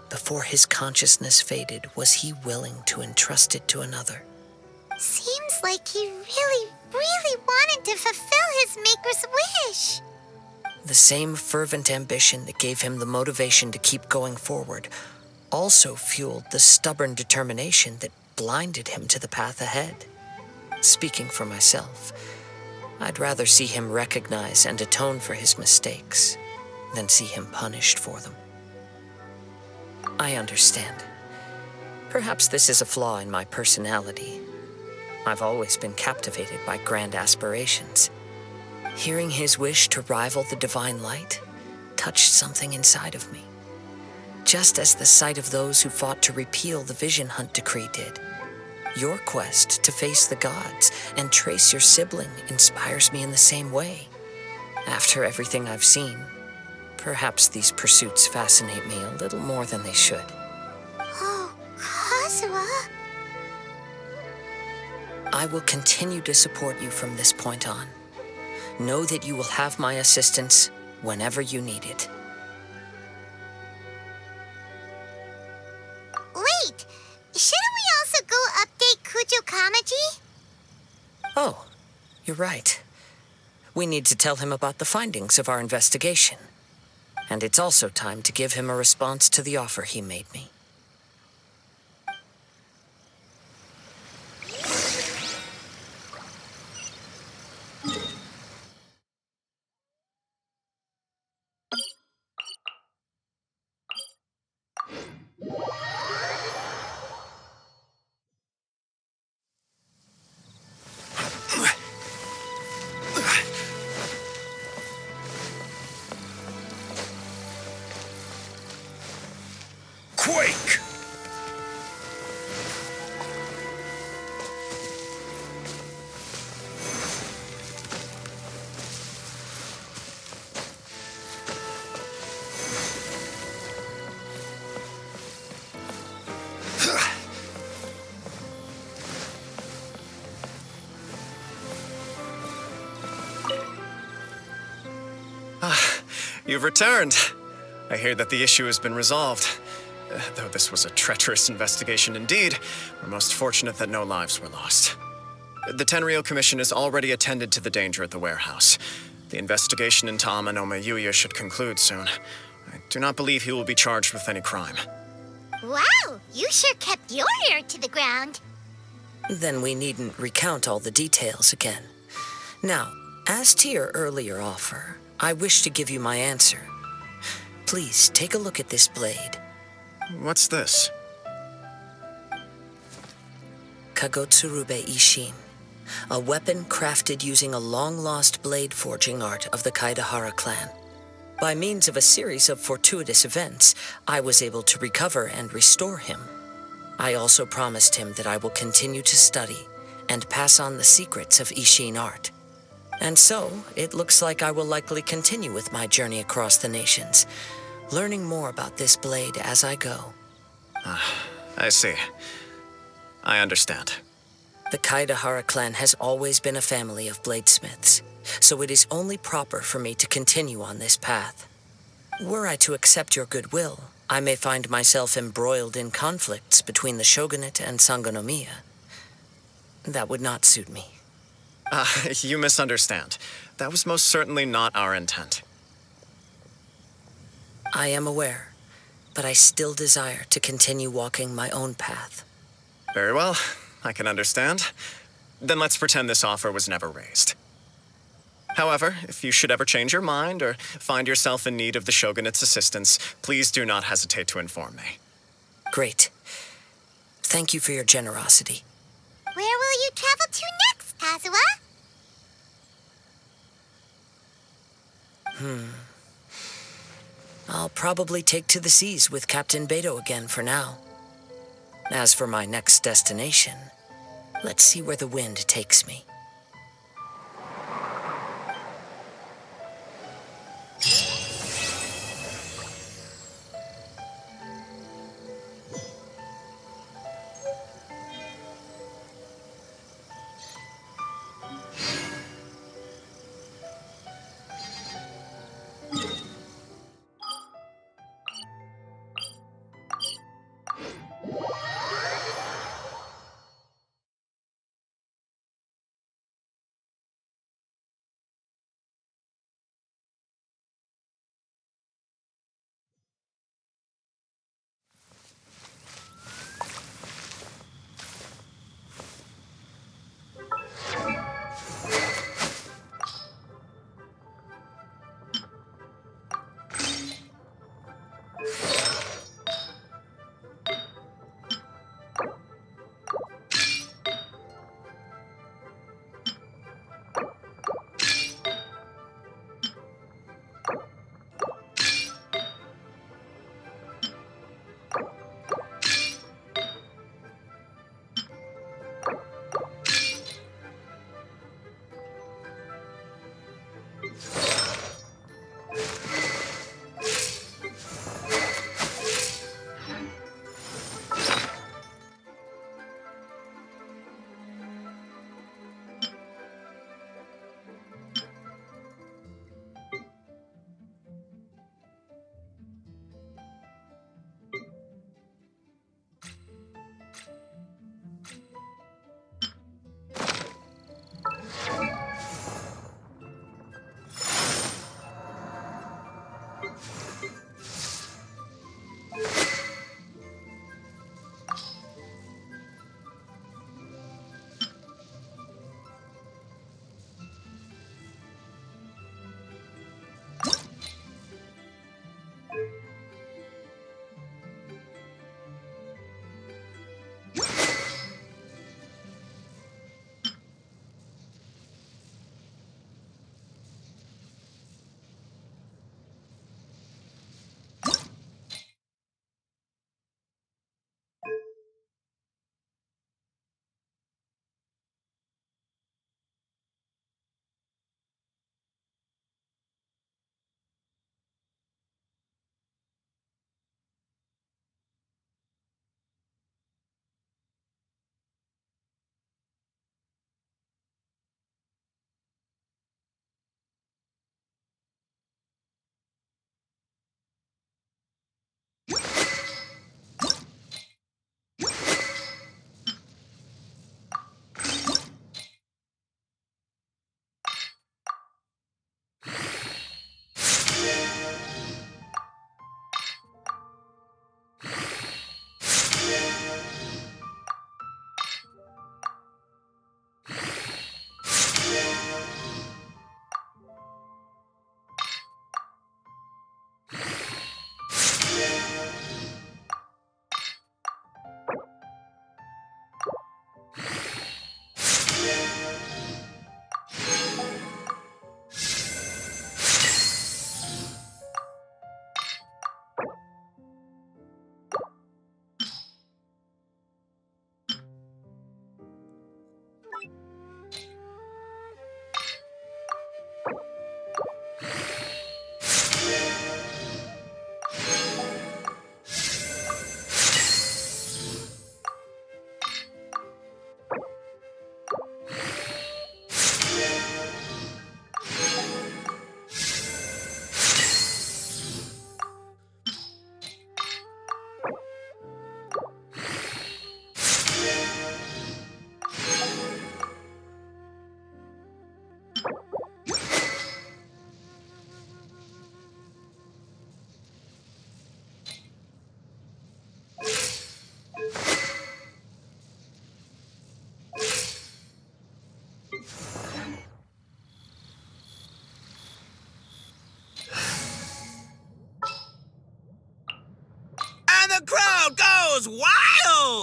before his consciousness faded, was he willing to entrust it to another. Seems like he really, really wanted to fulfill his maker's wish. The same fervent ambition that gave him the motivation to keep going forward also fueled the stubborn determination that blinded him to the path ahead. Speaking for myself, I'd rather see him recognize and atone for his mistakes than see him punished for them. I understand. Perhaps this is a flaw in my personality. I've always been captivated by grand aspirations. Hearing his wish to rival the divine light touched something inside of me, just as the sight of those who fought to repeal the Vision Hunt decree did. Your quest to face the gods and trace your sibling inspires me in the same way. After everything I've seen, perhaps these pursuits fascinate me a little more than they should. Oh, Kazuha? I will continue to support you from this point on. Know that you will have my assistance whenever you need it. Wait, shouldn't we also go update Kujo Kamaji? Oh, you're right. We need to tell him about the findings of our investigation. And it's also time to give him a response to the offer he made me. Quake! You've returned. I hear that the issue has been resolved. Though this was a treacherous investigation indeed, we're most fortunate that no lives were lost. The Tenryou Commission has already attended to the danger at the warehouse. The investigation into Amanoma Yuya should conclude soon. I do not believe he will be charged with any crime. Wow, you sure kept your ear to the ground. Then we needn't recount all the details again. Now, as to your earlier offer, I wish to give you my answer. Please take a look at this blade. What's this? Kagotsurube Ishin, a weapon crafted using a long-lost blade forging art of the Kaidahara clan. By means of a series of fortuitous events, I was able to recover and restore him. I also promised him that I will continue to study and pass on the secrets of Ishin art. And so, it looks like I will likely continue with my journey across the nations, learning more about this blade as I go. I see. I understand. The Kaidahara clan has always been a family of bladesmiths, so it is only proper for me to continue on this path. Were I to accept your goodwill, I may find myself embroiled in conflicts between the shogunate and Sangonomiya. That would not suit me. You misunderstand. That was most certainly not our intent. I am aware, but I still desire to continue walking my own path. Very well, I can understand. Then let's pretend this offer was never raised. However, if you should ever change your mind or find yourself in need of the Shogunate's assistance, please do not hesitate to inform me. Great. Thank you for your generosity. Where will you travel to next, Kazuha? I'll probably take to the seas with Captain Beto again for now. As for my next destination, let's see where the wind takes me.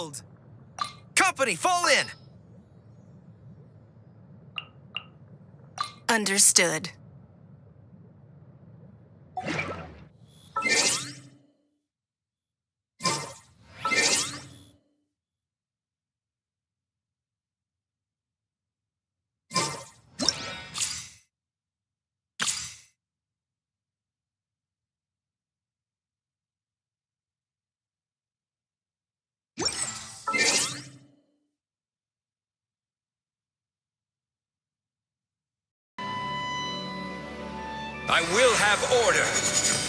gold! Company, fall in! Understood. I will have order.